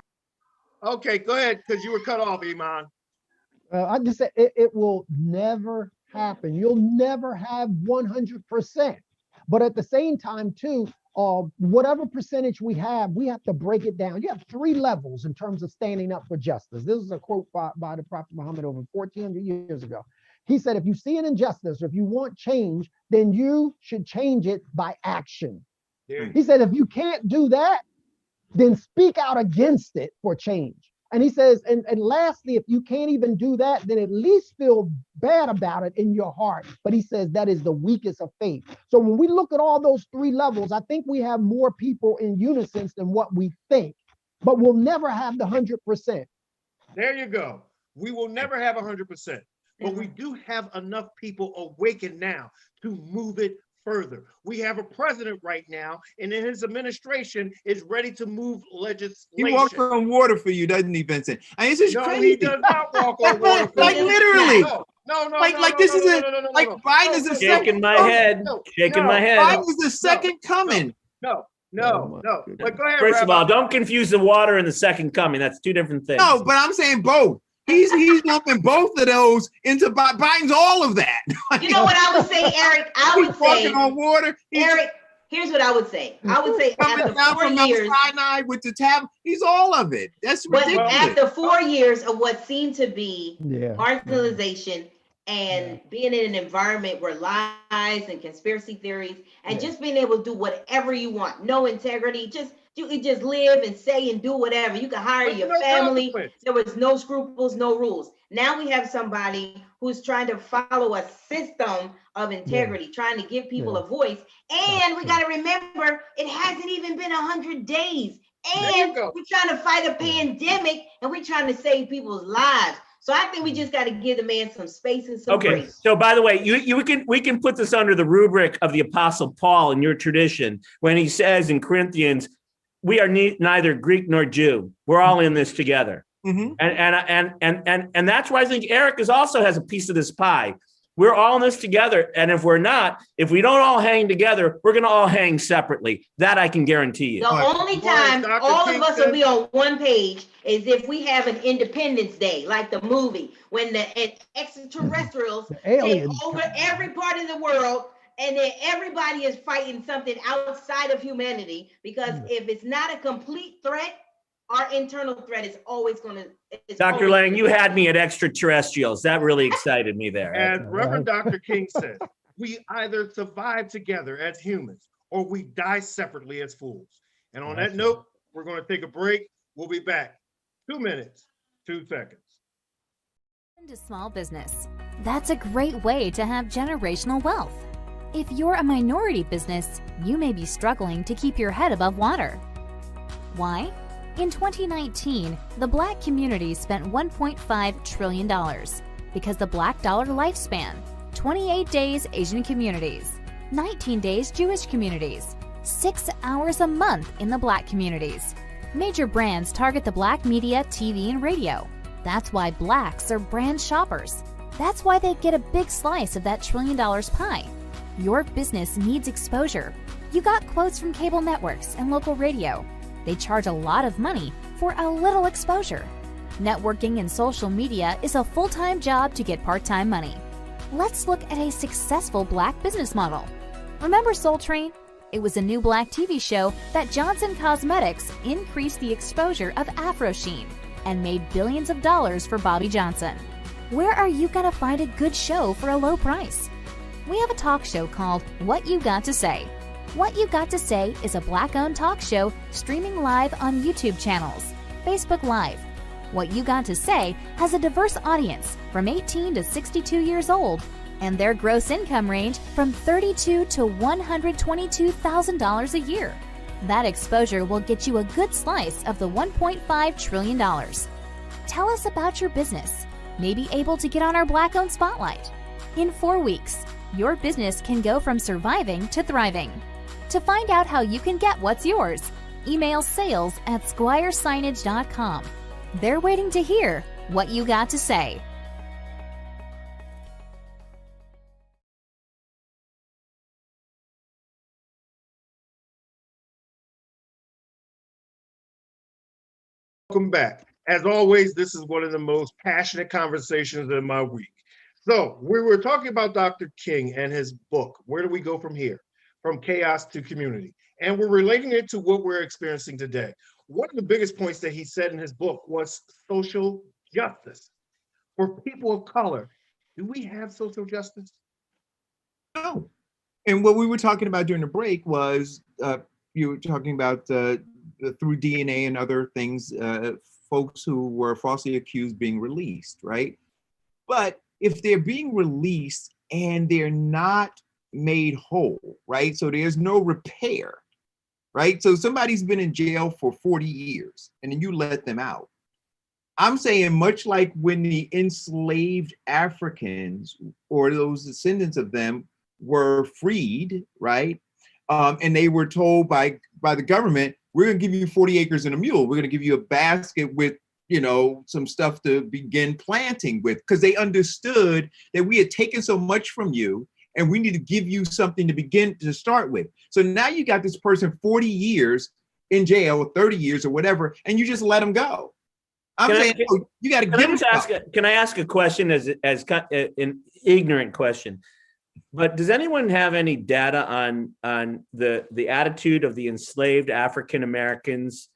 Okay, go ahead, because you were cut off, Iman. I just said it will never happen. You'll never have 100%. But at the same time, too, whatever percentage we have to break it down. You have 3 levels in terms of standing up for justice. This is a quote by the Prophet Muhammad over 1400 years ago. He said, if you see an injustice or if you want change, then you should change it by action. Yeah. He said, if you can't do that, then speak out against it for change. And he says, and lastly, if you can't even do that, then at least feel bad about it in your heart. But he says that is the weakest of faith. So when we look at all those 3 levels, I think we have more people in unison than what we think, but we'll never have the 100%. There you go. We will never have 100%, but we do have enough people awakened now to move it further. We have a president right now, and in his administration is ready to move legislation. He walks on water for you, doesn't he, Vincent? And it's just No, crazy. he does not walk on water. Like literally. No, Biden is the shaking my head, shaking my head. Biden is the second coming. No. But go ahead. First of all, don't confuse the water and the second coming. That's 2 different things. No, but I'm saying both. He's lumping both of those into Biden's all of that. You know what I would say, Eric? I would say, walking on water. Eric, here's what I would say. I would say coming after down 4 from Mount years, Sinai with the tab, he's all of it. That's but ridiculous. after 4 years of what seemed to be Yeah. marginalization and being in an environment where lies and conspiracy theories and just being able to do whatever you want, no integrity, you can just live and say and do whatever. You can hire your family. There was no scruples, no rules. Now we have somebody who's trying to follow a system of integrity, trying to give people a voice. And we got to remember, it hasn't even been 100 days. And we're trying to fight a pandemic and we're trying to save people's lives. So I think we just got to give the man some space and some grace. So by the way, we can put this under the rubric of the Apostle Paul in your tradition when he says in Corinthians, we are neither Greek nor Jew. We're all in this together. Mm-hmm. And that's why I think Eric also has a piece of this pie. We're all in this together. And if we don't all hang together, we're going to all hang separately. That I can guarantee you. The only time all of us will be on one page is if we have an Independence Day, like the movie, when the extraterrestrials take over every part of the world. And then everybody is fighting something outside of humanity, because if it's not a complete threat, our internal threat is always going to. Dr. Lang, you had me at extraterrestrials. That really excited me there. As Reverend Dr. King says, we either survive together as humans or we die separately as fools. And on that note, we're going to take a break. We'll be back. 2 minutes, 2 seconds. Into small business. That's a great way to have generational wealth. If you're a minority business, you may be struggling to keep your head above water. Why? In 2019, the Black community spent $1.5 trillion because the Black dollar lifespan, 28 days Asian communities, 19 days Jewish communities, 6 hours a month in the Black communities. Major brands target the Black media, TV, and radio. That's why Blacks are brand shoppers. That's why they get a big slice of that $1 trillion pie. Your business needs exposure. You got quotes from cable networks and local radio. They charge a lot of money for a little exposure. Networking and social media is a full-time job to get part-time money. Let's look at a successful Black business model. Remember Soul Train? It was a new Black TV show that Johnson Cosmetics increased the exposure of Afro Sheen and made billions of dollars for Bobby Johnson. Where are you gonna find a good show for a low price? We have a talk show called What You Got to Say. What You Got to Say is a Black-owned talk show streaming live on YouTube channels, Facebook Live. What You Got to Say has a diverse audience from 18 to 62 years old, and their gross income range from $32,000 to $122,000 a year. That exposure will get you a good slice of the $1.5 trillion. Tell us about your business. may be able to get on our Black-owned spotlight. In 4 weeks, your business can go from surviving to thriving. To find out how you can get what's yours, email sales@squiresignage.com. They're waiting to hear what you got to say. Welcome back. As always, this is one of the most passionate conversations in my week. So we were talking about Dr. King and his book, Where Do We Go From Here? From Chaos to Community. And we're relating it to what we're experiencing today. One of the biggest points that he said in his book was social justice. For people of color, do we have social justice? No. And what we were talking about during the break was, you were talking about through DNA and other things, folks who were falsely accused being released, right? But if they're being released and they're not made whole, right? So there's no repair, right? So somebody's been in jail for 40 years and then you let them out. I'm saying much like when the enslaved Africans or those descendants of them were freed, right? And they were told by the government, we're gonna give you 40 acres and a mule. We're gonna give you a basket with, you know, some stuff to begin planting with, because they understood that we had taken so much from you and we need to give you something to begin to start with. So now you got this person 40 years in jail or 30 years or whatever, and you just let them go. I'm saying you got to give them. Can I ask a question as an ignorant question? But does anyone have any data on the attitude of the enslaved African Americans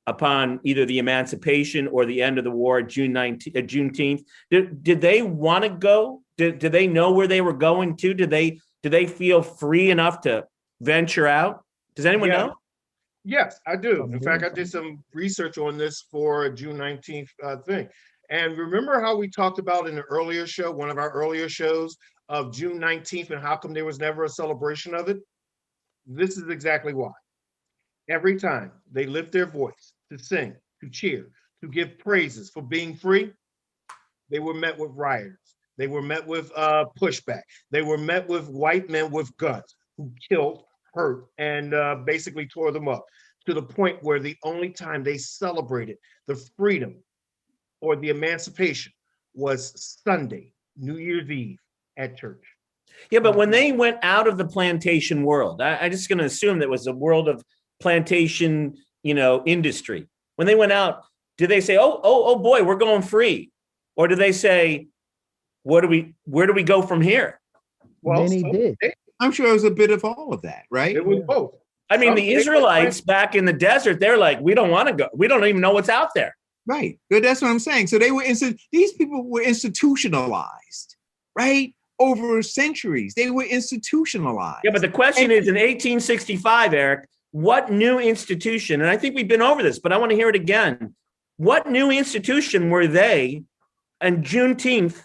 upon either the emancipation or the end of the war, Juneteenth? Did they want to go? Did they know where they were going to? Did they feel free enough to venture out? Does anyone know? Yes, I do. In fact, I did some research on this for a June 19th thing. And remember how we talked about in the earlier show, one of our earlier shows, of June 19th and how come there was never a celebration of it? This is exactly why. Every time they lift their voice to sing, to cheer, to give praises for being free, they were met with rioters. They were met with pushback. They were met with white men with guns who killed, hurt, and basically tore them up, to the point where the only time they celebrated the freedom or the emancipation was Sunday, New Year's Eve, at church. Yeah, but when they went out of the plantation world, I'm just going to assume that was a world of plantation, industry. When they went out, did they say, "Oh boy, we're going free," or did they say, where do we go from here? Well, many did. I'm sure it was a bit of all of that, right? It was both. I mean, the Israelites back in the desert, they're like, we don't want to go. We don't even know what's out there. Right. But that's what I'm saying. So these people were institutionalized, right? Over centuries, they were institutionalized. Yeah, but the question is, in 1865, Eric, what new institution, and I think we've been over this, but I want to hear it again. What new institution were they on Juneteenth,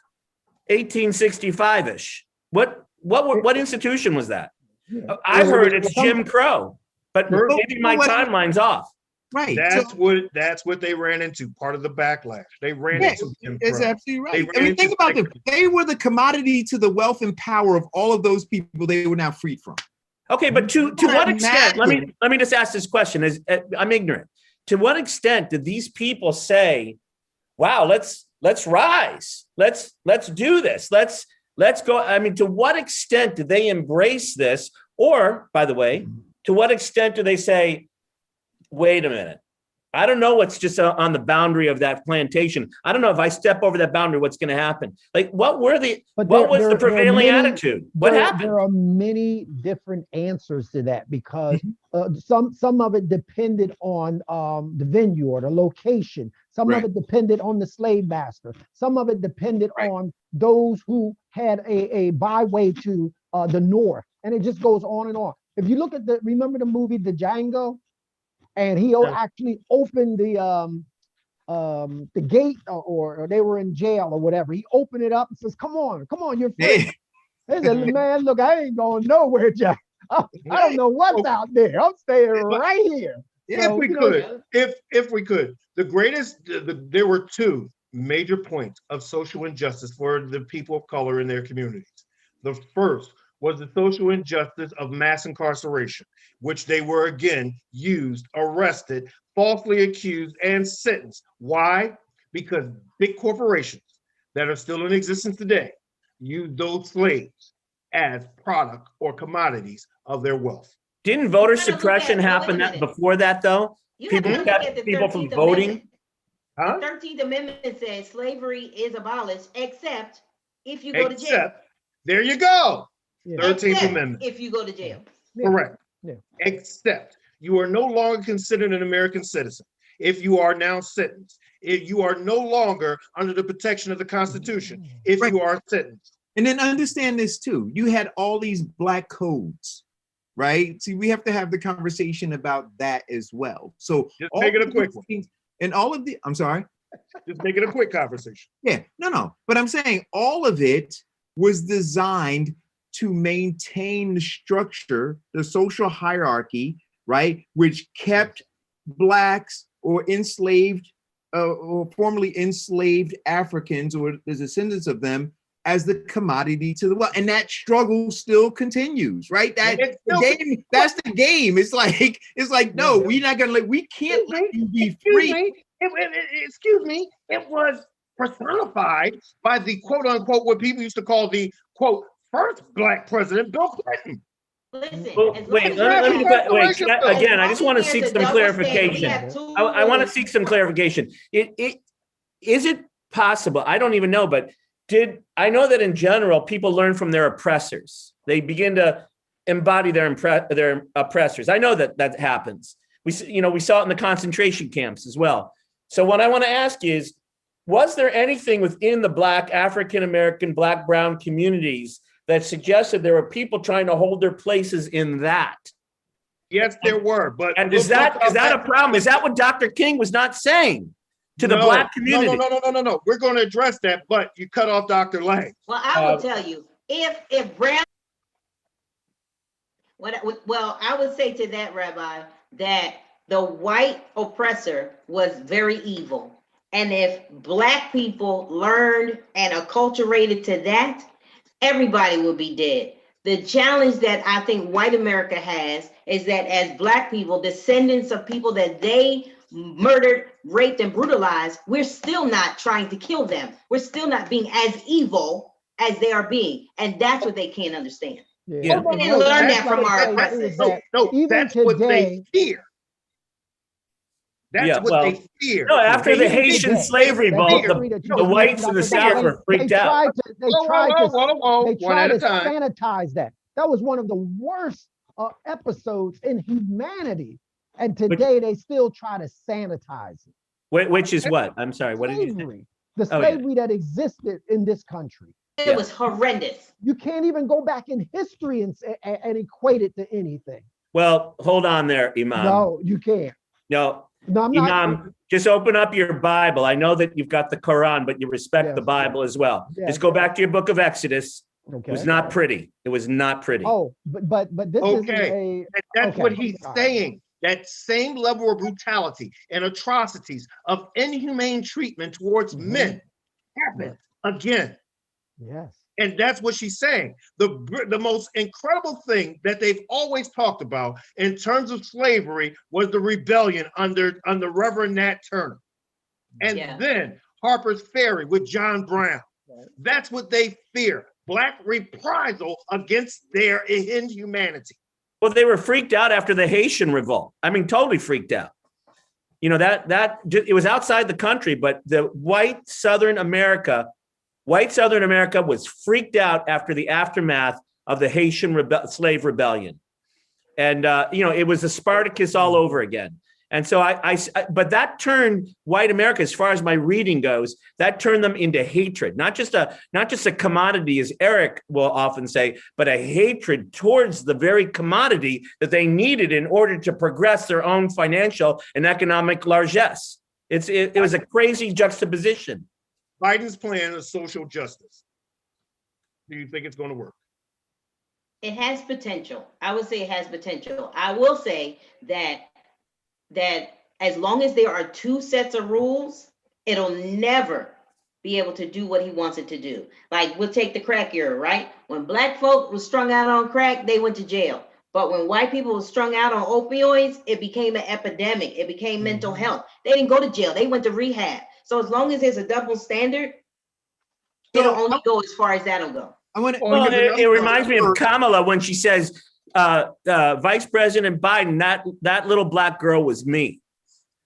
1865-ish? What institution was that? Yeah. I've heard it's Jim Crow, but maybe my timeline's off. Right. That's what they ran into. Part of the backlash. They ran into Jim Crow. That's absolutely right. I mean, think about it. They were the commodity to the wealth and power of all of those people they were now freed from. Okay, but to what extent? Let me just ask this question. I'm ignorant. To what extent did these people say, "Wow, let's rise. Let's do this. Let's go"? I mean, to what extent did they embrace this? Or, by the way, to what extent do they say, wait a minute, I don't know what's just on the boundary of that plantation. I don't know if I step over that boundary, what's going to happen? Like, what was the prevailing attitude? What happened? There are many different answers to that, because some of it depended on the venue or the location. Some of it depended on the slave master. Some of it depended on those who had a byway to the north. And it just goes on and on. If you look at remember the movie The Django? And he actually opened the gate, or they were in jail or whatever. He opened it up and says, come on, you're free. They said, man, look, I ain't going nowhere, Jack. I don't know what's out there. I'm staying right here. If we could, the greatest, there were two major points of social injustice for the people of color in their communities. The first was the social injustice of mass incarceration, which they were again used, arrested, falsely accused, and sentenced. Why? Because big corporations that are still in existence today use those slaves as product or commodities of their wealth. Didn't voter suppression happen before that, though? People kept people from voting. Huh? The 13th Amendment says slavery is abolished, except if you go to jail. There you go. Yeah. 13th Amendment. If you go to jail. Correct. Yeah. Except you are no longer considered an American citizen if you are now sentenced. If you are no longer under the protection of the Constitution if you are sentenced. And then understand this too. You had all these black codes, right? See, we have to have the conversation about that as well. So just make it a quick one. And all of the, I'm sorry. Just make it a quick conversation. Yeah, no. But I'm saying all of it was designed to maintain the structure, the social hierarchy, right? Which kept blacks or enslaved or formerly enslaved Africans or the descendants of them as the commodity to the world. And that struggle still continues, right? That's the game. It's like, no, we're not gonna we can't let you be free. Excuse me, it was personified by the quote unquote, what people used to call the quote, first black president, Bill Clinton. Listen, wait, again, I just want to seek some clarification. I want to seek some clarification. Is it possible? I don't even know, but I know that in general, people learn from their oppressors. They begin to embody their oppressors. I know that happens. We saw it in the concentration camps as well. So what I want to ask is, was there anything within the Black, African-American, Black, brown communities that suggested there were people trying to hold their places in that? Yes, there were. But is that a problem? Is that what Dr. King was not saying to the Black community? No. We're going to address that, but you cut off Dr. Lang. Well, I will tell you, if brown, I would say to that, Rabbi, that the white oppressor was very evil. And if Black people learned and acculturated to that, everybody would be dead. The challenge that I think white America has is that as Black people, descendants of people that they murdered, raped, and brutalized, we're still not trying to kill them. We're still not being as evil as they are being. And that's what they can't understand. Yeah. We didn't learn that from our oppressors. That's what they fear. That's what they fear. No, after the Haitian slavery revolt, the whites in the South were freaked out. They tried to sanitize that. That was one of the worst episodes in humanity. And today they still try to sanitize it. Which is what? I'm sorry, what did you say? The slavery that existed in this country. It was horrendous. You can't even go back in history and equate it to anything. Well, hold on there, Imam. No, you can't. No, Imam, just open up your Bible. I know that you've got the Quran, but you respect the Bible as well. Yes. Just go back to your book of Exodus. Okay. It was not pretty. It was not pretty. Oh, but this is that's what he's saying. That same level of brutality and atrocities of inhumane treatment towards men happened again. Yes. And that's what she's saying. The most incredible thing that they've always talked about in terms of slavery was the rebellion under Reverend Nat Turner. And then Harper's Ferry with John Brown. That's what they fear. Black reprisal against their inhumanity. Well, they were freaked out after the Haitian revolt. I mean, totally freaked out. You know, that it was outside the country, but the white Southern America was freaked out after the aftermath of the Haitian slave rebellion. And, it was a Spartacus all over again. And so but that turned white America, as far as my reading goes, that turned them into hatred, not just a commodity, as Eric will often say, but a hatred towards the very commodity that they needed in order to progress their own financial and economic largesse. It was a crazy juxtaposition. Biden's plan is social justice. Do you think it's going to work? It has potential. I would say it has potential. I will say that as long as there are two sets of rules, it'll never be able to do what he wants it to do. Like, we'll take the crack era, right? When black folk was strung out on crack, they went to jail. But when white people were strung out on opioids, it became an epidemic. It became mental health. They didn't go to jail. They went to rehab. So as long as there's a double standard, it'll only go as far as that'll go. It reminds me of Kamala when she says, Vice President Biden, that little black girl was me.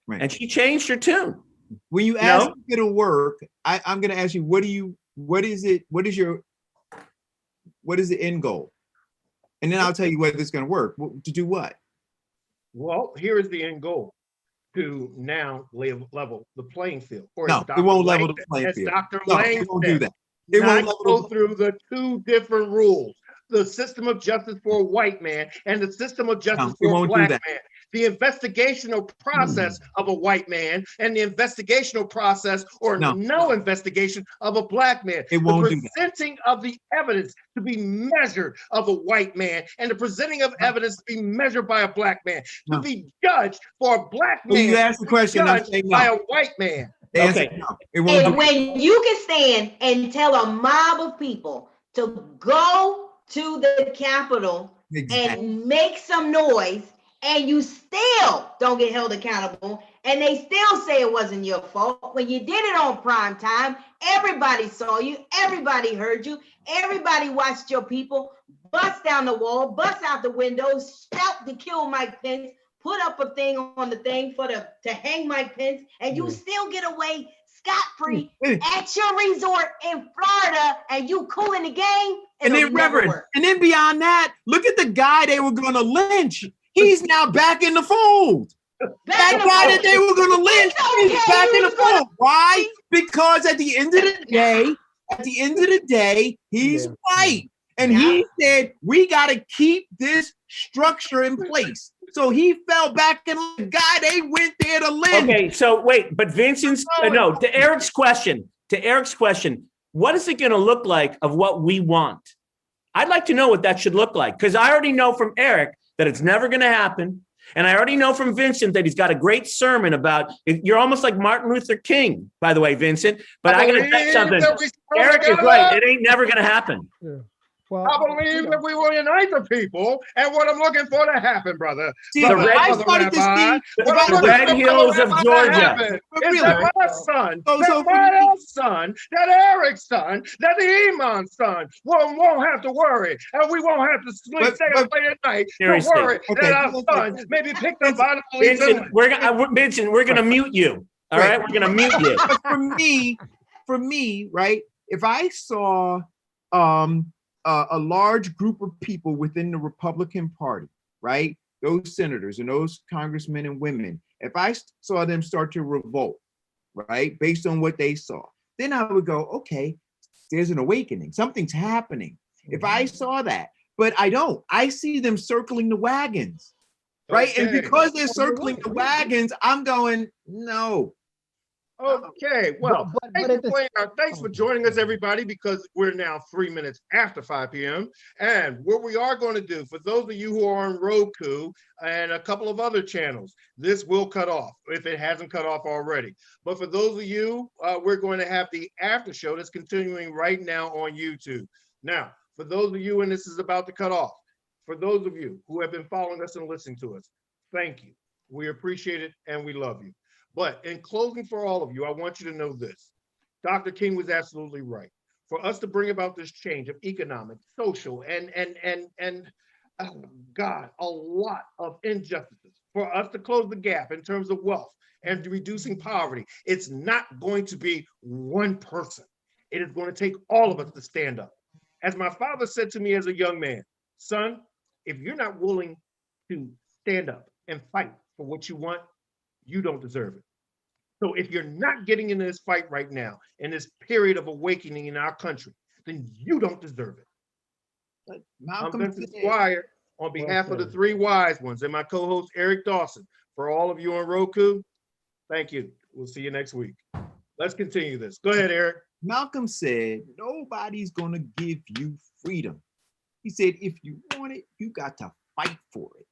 Right. And she changed her tune. When you ask if it'll work, I'm going to ask you, what is the end goal? And then I'll tell you whether it's going to work. To do what? Well, here is the end goal: to now level the playing field. Or no, it won't level the playing field. Dr. No, Lang it won't said, do that. It won't go through the two different rules: the system of justice for a white man and the system of justice for a black man. The investigational process of a white man and the investigational process or no investigation of a black man. It won't do that. The presenting of the evidence to be measured of a white man and the presenting of evidence to be measured by a black man. To be judged for a black man. You asked the question, I'm saying no. By a white man. Okay. No, it won't and when you can stand and tell a mob of people to go to the Capitol and make some noise, and you still don't get held accountable, and they still say it wasn't your fault. When you did it on prime time, everybody saw you, everybody heard you, everybody watched your people bust down the wall, bust out the windows, shout to kill Mike Pence, put up a thing on the thing to hang Mike Pence, and you still get away scot-free at your resort in Florida, and you cool in the game. And then, Reverend, and then beyond that, look at the guy they were going to lynch. He's now back in the fold. That guy that they were going to lynch, he's back in the fold. Why? Because at the end of the day, he's white. And he said, we got to keep this structure in place. So he fell back in the guy they went there to lynch. Okay, so wait, but Vincent's, to Eric's question, what is it going to look like of what we want? I'd like to know what that should look like, because I already know from Eric that it's never going to happen. And I already know from Vincent that he's got a great sermon about it. You're almost like Martin Luther King, by the way, Vincent. But I got to tell you something. Eric is right. It ain't never going to happen. Yeah. Well, I believe that we will unite the people, and what I'm looking for to happen, brother. See, the red hills of Georgia. Is that my son, that son, that Eric's son, that the Iman's son won't have to worry, and we won't have to stay up late at night to worry that our son may be picked up by the police. Vincent, we're going to mute you. All right, we're going to mute you. For me, right? If I saw a large group of people within the Republican Party, right? Those senators and those congressmen and women, if I saw them start to revolt, right, based on what they saw, then I would go, okay, there's an awakening. Something's happening. If I saw that, but I don't. I see them circling the wagons, right? Okay. And because they're circling the wagons, I'm going, no. Okay, well, thanks for joining us, everybody, because we're now 3 minutes after 5 p.m. And what we are going to do, for those of you who are on Roku and a couple of other channels, this will cut off if it hasn't cut off already. But for those of you, we're going to have the after show that's continuing right now on YouTube. Now, for those of you, and this is about to cut off, for those of you who have been following us and listening to us, thank you. We appreciate it and we love you. But in closing, for all of you, I want you to know this. Dr. King was absolutely right. For us to bring about this change of economic, social, and oh God, a lot of injustices. For us to close the gap in terms of wealth and reducing poverty, it's not going to be one person. It is going to take all of us to stand up. As my father said to me as a young man, son, if you're not willing to stand up and fight for what you want, you don't deserve it. So if you're not getting into this fight right now, in this period of awakening in our country, then you don't deserve it. I'm Vincent Squire, on behalf of the Three Wise Ones and my co-host Eric Dawson. For all of you on Roku, thank you. We'll see you next week. Let's continue this. Go ahead, Eric. Malcolm said, nobody's going to give you freedom. He said, if you want it, you got to fight for it,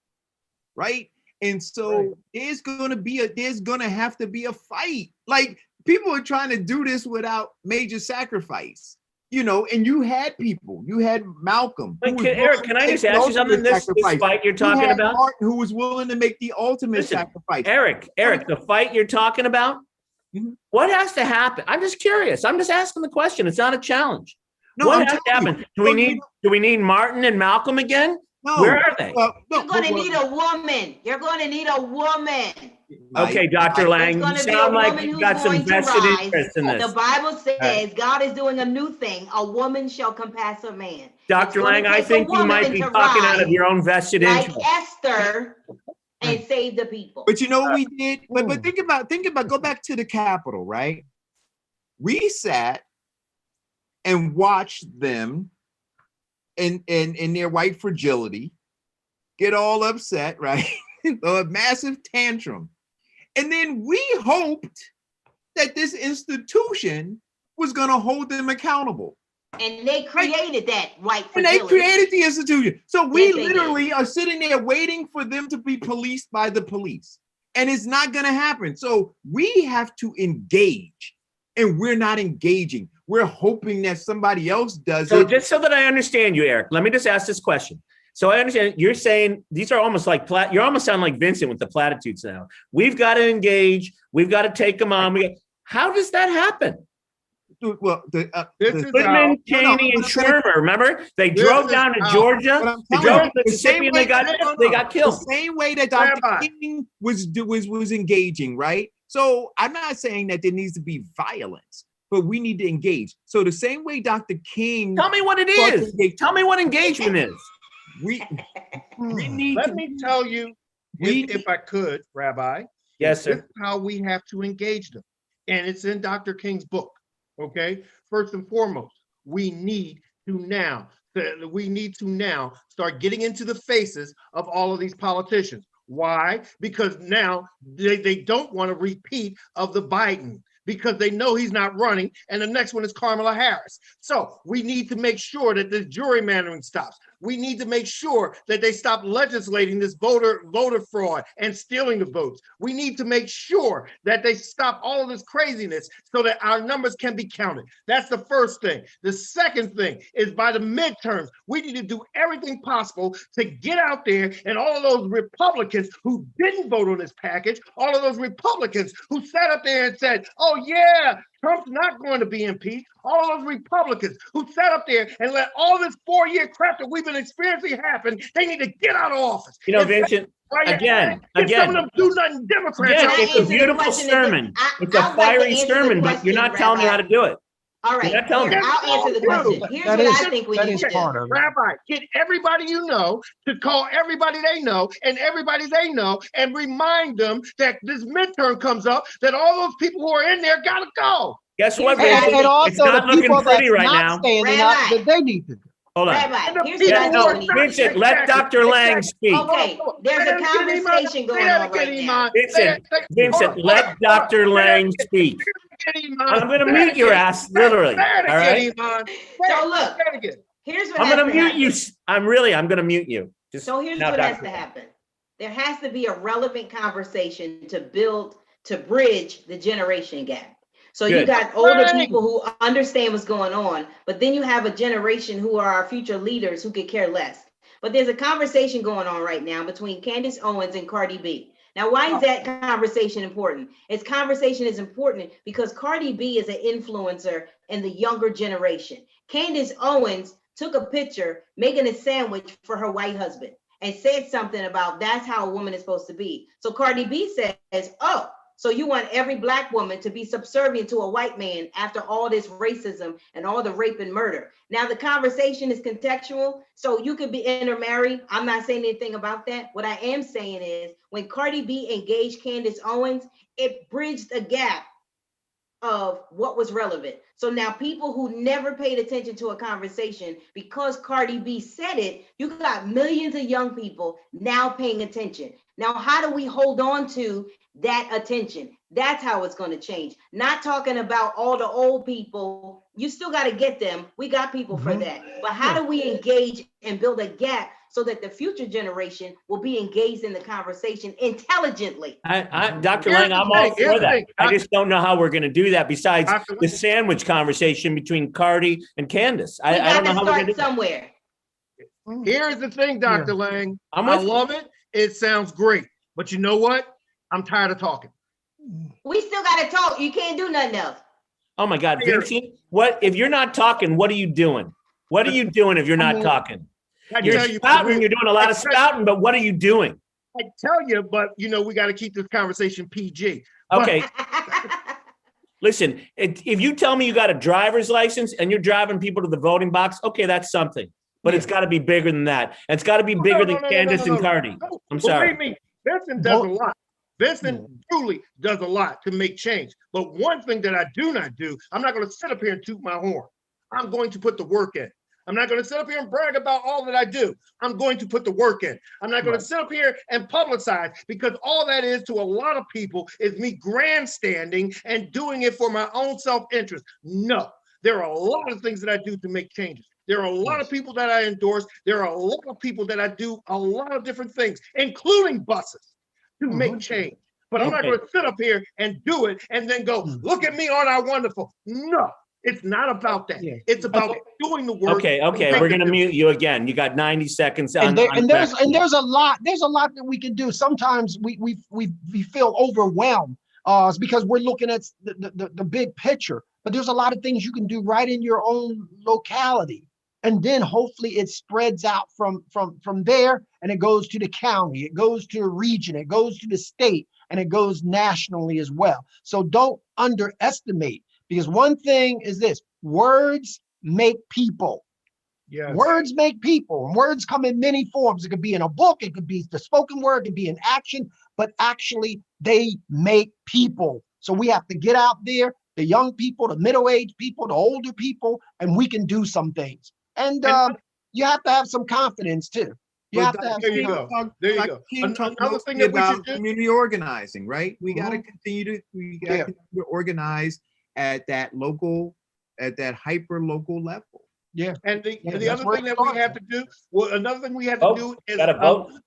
right? And so there's gonna have to be a fight. Like people are trying to do this without major sacrifice. You know, and you had people. You had Malcolm. But Eric, can I just ask you something? This fight you're talking about? Martin, who was willing to make the ultimate sacrifice. Eric, the fight you're talking about, what has to happen? I'm just curious. I'm just asking the question. It's not a challenge. No, what has to happen? Do we need Martin and Malcolm again? No. Where are they? You're going to need a woman. You're going to need a woman. Okay, Dr. Lang, you sound like you've got some vested interest in this. The Bible says God is doing a new thing. A woman shall compass a man. Dr. Lang, I think you might be talking out of your own vested interest. Like Esther, and save the people. But you know what we did? But think about, go back to the Capitol, right? We sat and watched them in their white fragility get all upset, right? A massive tantrum. And then we hoped that this institution was going to hold them accountable. And they created that white fragility. And they created the institution. So we literally are sitting there waiting for them to be policed by the police. And it's not going to happen. So we have to engage. And we're not engaging. We're hoping that somebody else does it. So just so that I understand you, Eric, let me just ask this question. So I understand you're saying these are almost like you almost sound like Vincent with the platitudes now. We've got to engage. We've got to take them on. How does that happen? Well, Goodman, Cheney, and Schwimmer. Remember, they drove down to Georgia. They drove to Mississippi, and they got killed. The same way that Dr. King was engaging, right? So I'm not saying that there needs to be violence, but we need to engage. So the same way Dr. King. Tell me what it is. Tell me what engagement is. We need. Let me tell you, if I could, Rabbi. Yes, sir. This is how we have to engage them, and it's in Dr. King's book. Okay. First and foremost, we need to now start getting into the faces of all of these politicians. Why? Because now they don't want to repeat of the Biden, because they know he's not running, and the next one is Kamala Harris. So we need to make sure that this gerrymandering stops. We need to make sure that they stop legislating this voter fraud and stealing the votes. We need to make sure that they stop all of this craziness so that our numbers can be counted. That's the first thing. The second thing is by the midterms, we need to do everything possible to get out there, and all of those Republicans who didn't vote on this package, all of those Republicans who sat up there and said, oh yeah, Trump's not going to be impeached. All of those Republicans who sat up there and let all this 4-year crap that we've been experiencing happen, they need to get out of office. You know, Vincent, again, some of them do nothing Democrats. It's a beautiful sermon. It's a fiery sermon, but you're not telling me how to do it. All right, I'll answer the question. Here's what I think we need to do. Rabbi, get everybody you know to call everybody they know and everybody they know, and remind them that this midterm comes up, that all those people who are in there gotta go. Guess what, Vincent? And also it's not the people looking pretty that's right not now. standing up, that they need to do. Hold on. Rabbi, here's what I think we need to do. Vincent, let Dr. Lang speak. Okay, there's a conversation going on right now. Vincent, let Dr. Lang speak. I'm going to mute your ass, literally. All right. So look, here's what I'm going to mute you. I'm going to mute you. So here's what has to happen. There has to be a relevant conversation to bridge the generation gap. So you got older people who understand what's going on, but then you have a generation who are our future leaders who could care less. But there's a conversation going on right now between Candace Owens and Cardi B. Now, why is that conversation important? Its conversation is important because Cardi B is an influencer in the younger generation. Candace Owens took a picture making a sandwich for her white husband and said something about that's how a woman is supposed to be. So Cardi B says, oh, so you want every Black woman to be subservient to a white man after all this racism and all the rape and murder. Now the conversation is contextual, so you could be intermarried. I'm not saying anything about that. What I am saying is when Cardi B engaged Candace Owens, it bridged the gap of what was relevant. So now people who never paid attention to a conversation, because Cardi B said it, you got millions of young people now paying attention. Now, how do we hold on to that attention? That's how it's going to change. Not talking about all the old people. You still got to get them. We got people for that. But how do we engage and build a gap so that the future generation will be engaged in the conversation intelligently. Dr. Lang, I'm all for that. I just don't know how we're going to do that besides the sandwich conversation between Cardi and Candace. I don't know how we're going to do somewhere. Here's the thing, Dr. Lang. I love it. It sounds great. But you know what? I'm tired of talking. We still got to talk. You can't do nothing else. Oh my God, Vincent, what if you're not talking, what are you doing? What are you doing if you're not talking? You're spouting, you're doing a lot of spouting, but what are you doing? I tell you, but you know, we got to keep this conversation PG. Okay. Listen, if you tell me you got a driver's license and you're driving people to the voting box, okay, that's something. But it's got to be bigger than that. And it's got to be bigger than Candace and Cardi. I'm sorry. Believe me, Vincent does a lot. Vincent truly does a lot to make change. But one thing that I do not do, I'm not going to sit up here and toot my horn. I'm going to put the work in. I'm not going to sit up here and brag about all that I do. I'm going to put the work in. I'm not going to sit up here and publicize, because all that is to a lot of people is me grandstanding and doing it for my own self-interest. No, there are a lot of things that I do to make changes. There are a lot of people that I endorse. There are a lot of people that I do a lot of different things, including buses, to make change. But I'm not going to sit up here and do it and then go, look at me, aren't I wonderful? No. It's not about that. It's about doing the work. Okay. We're gonna mute you again. You got 90 seconds. There's a lot that we can do. Sometimes we feel overwhelmed it's because we're looking at the big picture. But there's a lot of things you can do right in your own locality, and then hopefully it spreads out from there, and it goes to the county, it goes to the region, it goes to the state, and it goes nationally as well. So don't underestimate. Because one thing is this: words make people. Yes. Words make people, and words come in many forms. It could be in a book, it could be the spoken word, it could be in action, but actually they make people. So we have to get out there, the young people, the middle-aged people, the older people, and we can do some things. And you have to have some confidence too. You have to have there you go. Another thing that we should do, community organizing, right? We got to continue to organize at that local, at that hyper local level. Yeah. And the other thing that we have to do, another thing we have to do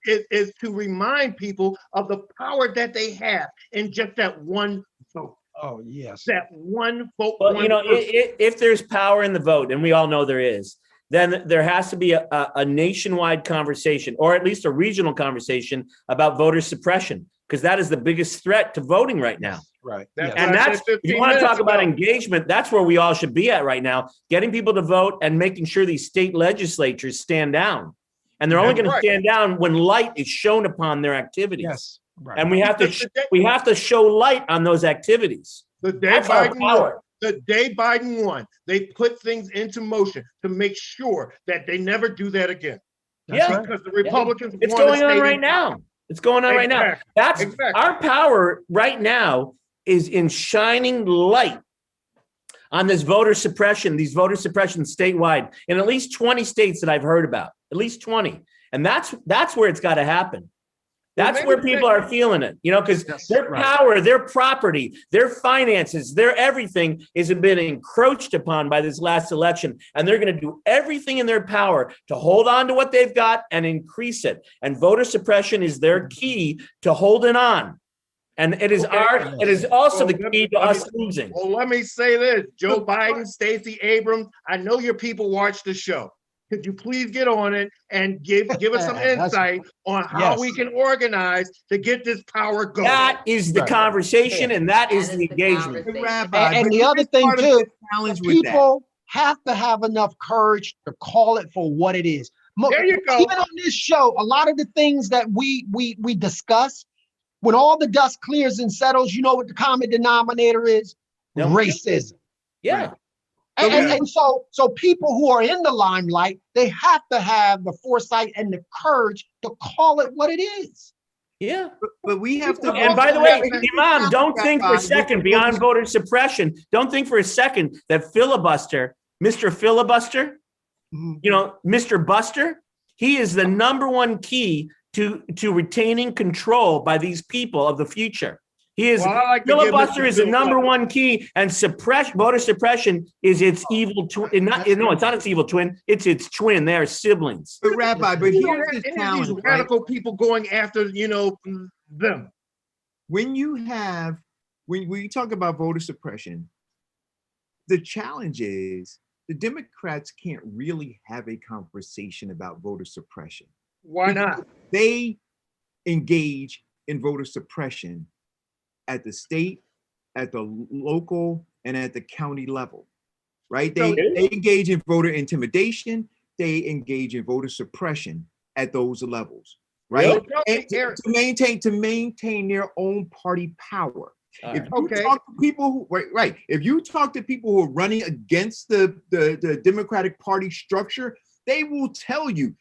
is to remind people of the power that they have in just that one vote. Oh, yes. That one vote. Well, you know, if there's power in the vote, and we all know there is, then there has to be a nationwide conversation, or at least a regional conversation about voter suppression, because that is the biggest threat to voting right now. Right. And that's, if you want to talk about engagement, that's where we all should be at right now, getting people to vote and making sure these state legislatures stand down. And they're only going to stand down when light is shown upon their activities. Yes. Right. And we have to show light on those activities. The day Biden won, they put things into motion to make sure that they never do that again. Because the Republicans it's going on right now. It's going on right now. That's our power right now is in shining light on this voter suppression, these voter suppressions statewide in at least 20 states that I've heard about, at least 20. And that's where it's got to happen. That's where people are feeling it, you know, because their power, their property, their finances, their everything has been encroached upon by this last election. And they're going to do everything in their power to hold on to what they've got and increase it. And voter suppression is their key to holding on. And it is it is also the key to us losing. Well, let me say this, Joe Biden, Stacey Abrams, I know your people watch the show. Could you please get on it and give us some insight on how we can organize to get this power going? That is the conversation, and that is the engagement. And the other thing too, people have to have enough courage to call it for what it is. There you go. Even on this show, a lot of the things that we discuss, when all the dust clears and settles, you know what the common denominator is? Racism. Yeah. And so people who are in the limelight, they have to have the foresight and the courage to call it what it is. Yeah. But we have to. And by the way, Imam, don't think for a second beyond voter suppression. Don't think for a second that filibuster, Mr. Filibuster, you know, Mr. Buster, he is the number one key to retaining control by these people of the future. He is Well, I like to give filibuster Mr. is the Bill number Clinton- one key, and voter suppression is its evil twin. No, it's not its evil twin. It's its twin. They are siblings. But Rabbi, but You know, here's the any of challenge, these right? radical people going after, them. When we talk about voter suppression, the challenge is the Democrats can't really have a conversation about voter suppression. Why not? They engage in voter suppression at the state, at the local, and at the county level, right? They engage in voter intimidation. They engage in voter suppression at those levels, right? And to maintain their own party power. If you talk to people who, right, if you talk to people who are running against the Democratic Party structure, they will tell you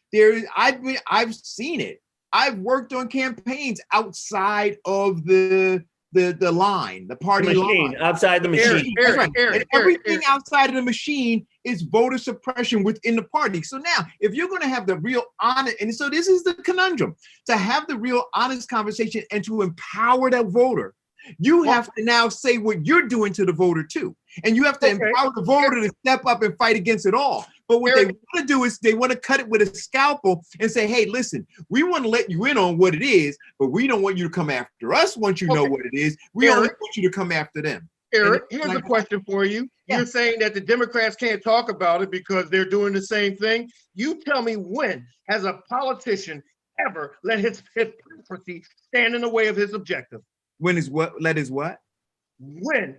I've seen it. I've worked on campaigns outside of the line, the party line. Outside the machine. And everything outside of the machine is voter suppression within the party. So now, if you're going to have the real honest, and so this is the conundrum, to have the real honest conversation and to empower that voter, you have to now say what you're doing to the voter too. And you have to empower the voter to step up and fight against it all. But what they want to do is they want to cut it with a scalpel and say, hey, listen, we want to let you in on what it is, but we don't want you to come after us once you know what it is. We only want you to come after them. Eric, here's a question for you. You're saying that the Democrats can't talk about it because they're doing the same thing. You tell me, when has a politician ever let his hypocrisy stand in the way of his objective? When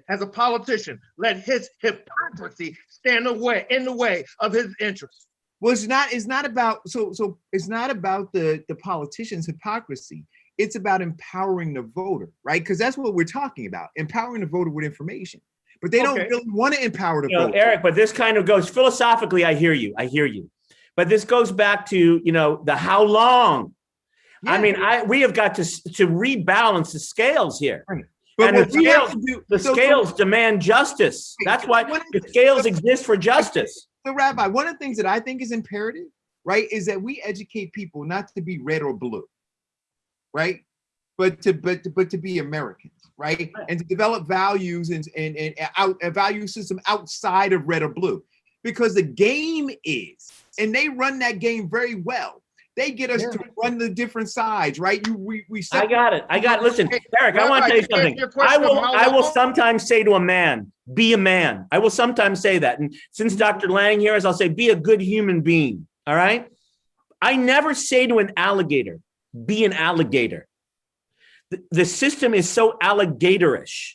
has a politician let his hypocrisy stand in the way of his interests? Well, it's not about the politician's hypocrisy. It's about empowering the voter, right? Because that's what we're talking about, empowering the voter with information. But they don't really want to empower the voter. Eric, but this kind of goes philosophically. I hear you. But this goes back to, the how long. Yeah. I mean, we have got to rebalance the scales here. Right. But and the scales demand justice. That's why the scales exist for justice. So, Rabbi, one of the things that I think is imperative, right, is that we educate people not to be red or blue, right, but to be Americans, right, and to develop values and a value system outside of red or blue, because the game is, and they run that game very well. They get us to run the different sides, right? I got it. Listen, Eric, I want to tell you something. I will sometimes say to a man, be a man. I will sometimes say that. And since Dr. Lang here is, I'll say, be a good human being. All right. I never say to an alligator, be an alligator. The system is so alligatorish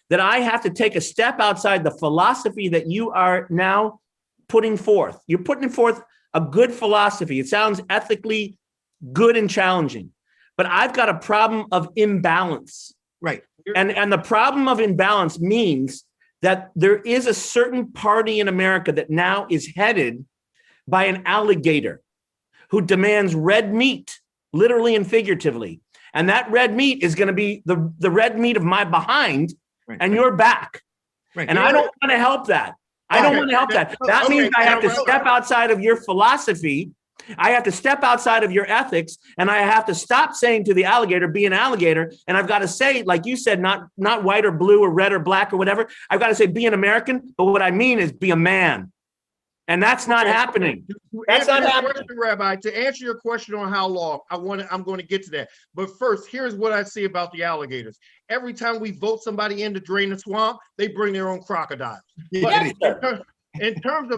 that I have to take a step outside the philosophy that you are now putting forth. You're putting forth a good philosophy. It sounds ethically good and challenging, but I've got a problem of imbalance. Right. And the problem of imbalance means that there is a certain party in America that now is headed by an alligator who demands red meat, literally and figuratively. And that red meat is going to be the red meat of my behind and your back. Right. And I don't want to help that. I don't want to help that. That means I have to step outside of your philosophy. I have to step outside of your ethics, and I have to stop saying to the alligator, be an alligator. And I've got to say, like you said, not white or blue or red or black or whatever. I've got to say, be an American. But what I mean is be a man. And that's not happening. That's not happening. Rabbi, to answer your question on how long, I'm going to get to that. But first, here's what I see about the alligators. Every time we vote somebody in to drain the swamp, they bring their own crocodiles. Yes, in terms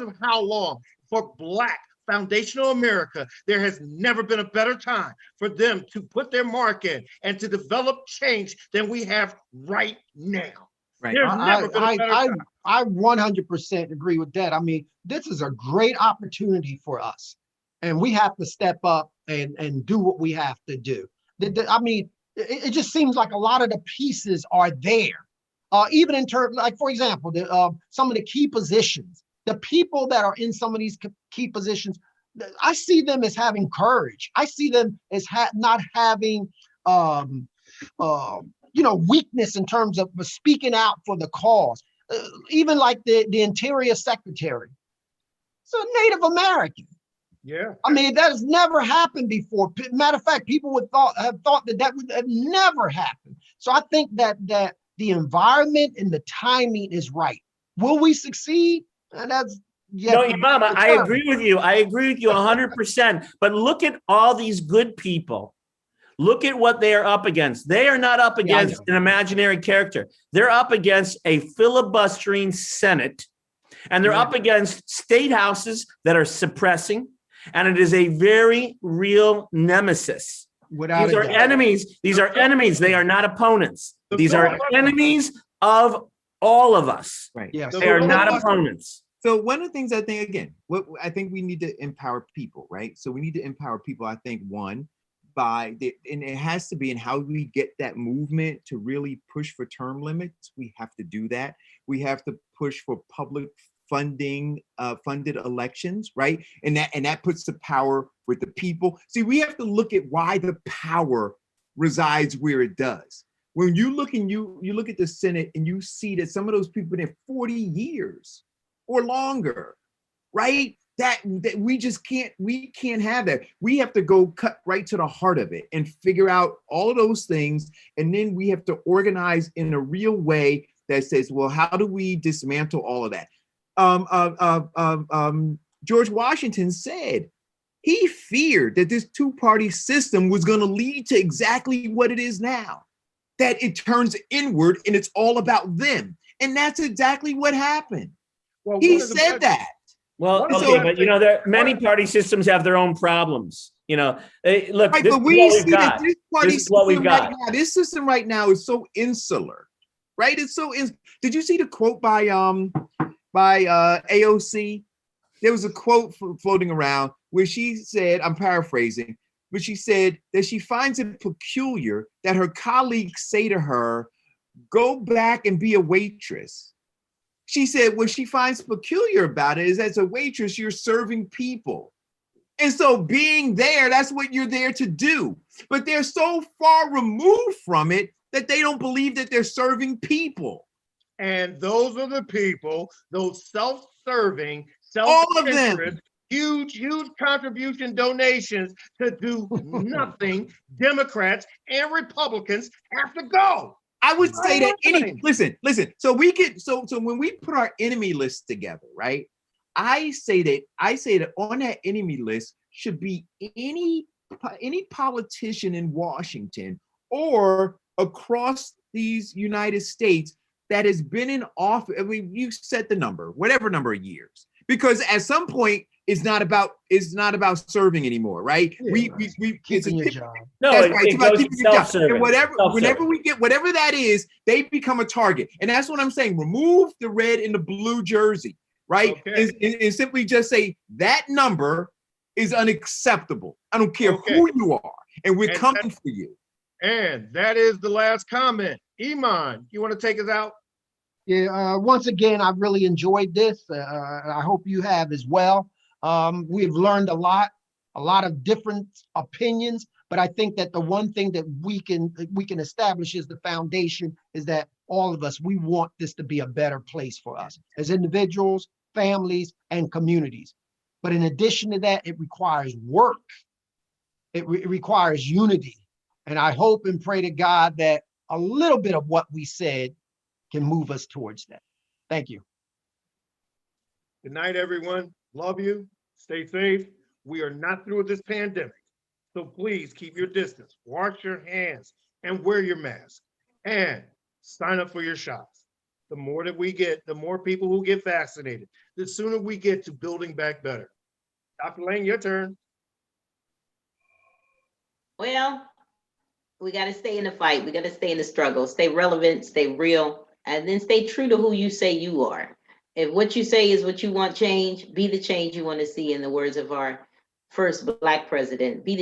of how long for Black foundational America, there has never been a better time for them to put their mark in and to develop change than we have right now. Right. I 100% agree with that. I mean, this is a great opportunity for us, and we have to step up and do what we have to do. I mean, it just seems like a lot of the pieces are there. Even in terms, like, for example, some of the key positions, the people that are in some of these key positions, I see them as having courage. I see them as not having, weakness in terms of speaking out for the cause. Even like the Interior Secretary, it's a Native American. Yeah. I mean, that has never happened before. Matter of fact, people would have thought that would have never happened. So I think that the environment and the timing is right. Will we succeed? And that's No, Imam, I agree with you. I agree with you 100%. But look at all these good people. Look at what they are up against. They are not up against an imaginary character. They're up against a filibustering Senate, and they're up against state houses that are suppressing. And it is a very real nemesis. These are enemies. These are enemies. They are not opponents. These are enemies of all of us. Right. Yes. They are not opponents. So one of the things I think, again, what I think we need to empower people, right? So we need to empower people, I think, and it has to be in how we get that movement to really push for term limits. We have to do that. We have to push for public funded elections, right? And that puts the power with the people. See, we have to look at why the power resides where it does. When you look and you look at the Senate and you see that some of those people been there 40 years or longer, right? That we just can't have that. We have to go cut right to the heart of it and figure out all of those things. And then we have to organize in a real way that says, well, how do we dismantle all of that? George Washington said he feared that this two-party system was going to lead to exactly what it is now, that it turns inward and it's all about them. And that's exactly what happened. Well, he said that. Well, okay, but you know, many party systems have their own problems. You know, look, right, this but we see that this party system right now, this system right now is so insular, right? It's so Did you see the quote by AOC? There was a quote floating around where she said, I'm paraphrasing, but she said that she finds it peculiar that her colleagues say to her, go back and be a waitress. She said what she finds peculiar about it is as a waitress, you're serving people. And so being there, that's what you're there to do. But they're so far removed from it that they don't believe that they're serving people. And those are the people, those self-serving, all of them, huge contribution donations to do nothing. Democrats and Republicans have to go. I would say that listen. So when we put our enemy list together, right? I say that on that enemy list should be any politician in Washington or across these United States that has been in office. I mean, you set the number, whatever number of years, because at some point it's not about serving anymore, right? Yeah, we keeping your job. No, that's right. It It's about goes keeping your job. And self-serving. whenever we get whatever that is, they become a target. And that's what I'm saying. Remove the red and the blue jersey, right? Okay. And simply just say that number is unacceptable. I don't care who you are, and we're coming for you. And that is the last comment. Iman, you want to take us out? Yeah. Once again, I really enjoyed this. I hope you have as well. We've learned a lot of different opinions, but I think that the one thing that we can establish is the foundation is that all of us, we want this to be a better place for us as individuals, families, and communities. But in addition to that, it requires work. It requires unity. And I hope and pray to God that a little bit of what we said can move us towards that. Thank you. Good night, everyone. Love you. Stay safe. We are not through with this pandemic. So please keep your distance, wash your hands, and wear your mask. And sign up for your shots. The more that we get, the more people who get vaccinated, the sooner we get to building back better. Dr. Lane, your turn. Well, we got to stay in the fight. We got to stay in the struggle, stay relevant, stay real, and then stay true to who you say you are. If what you say is what you want change, be the change you want to see, in the words of our first Black president. Be the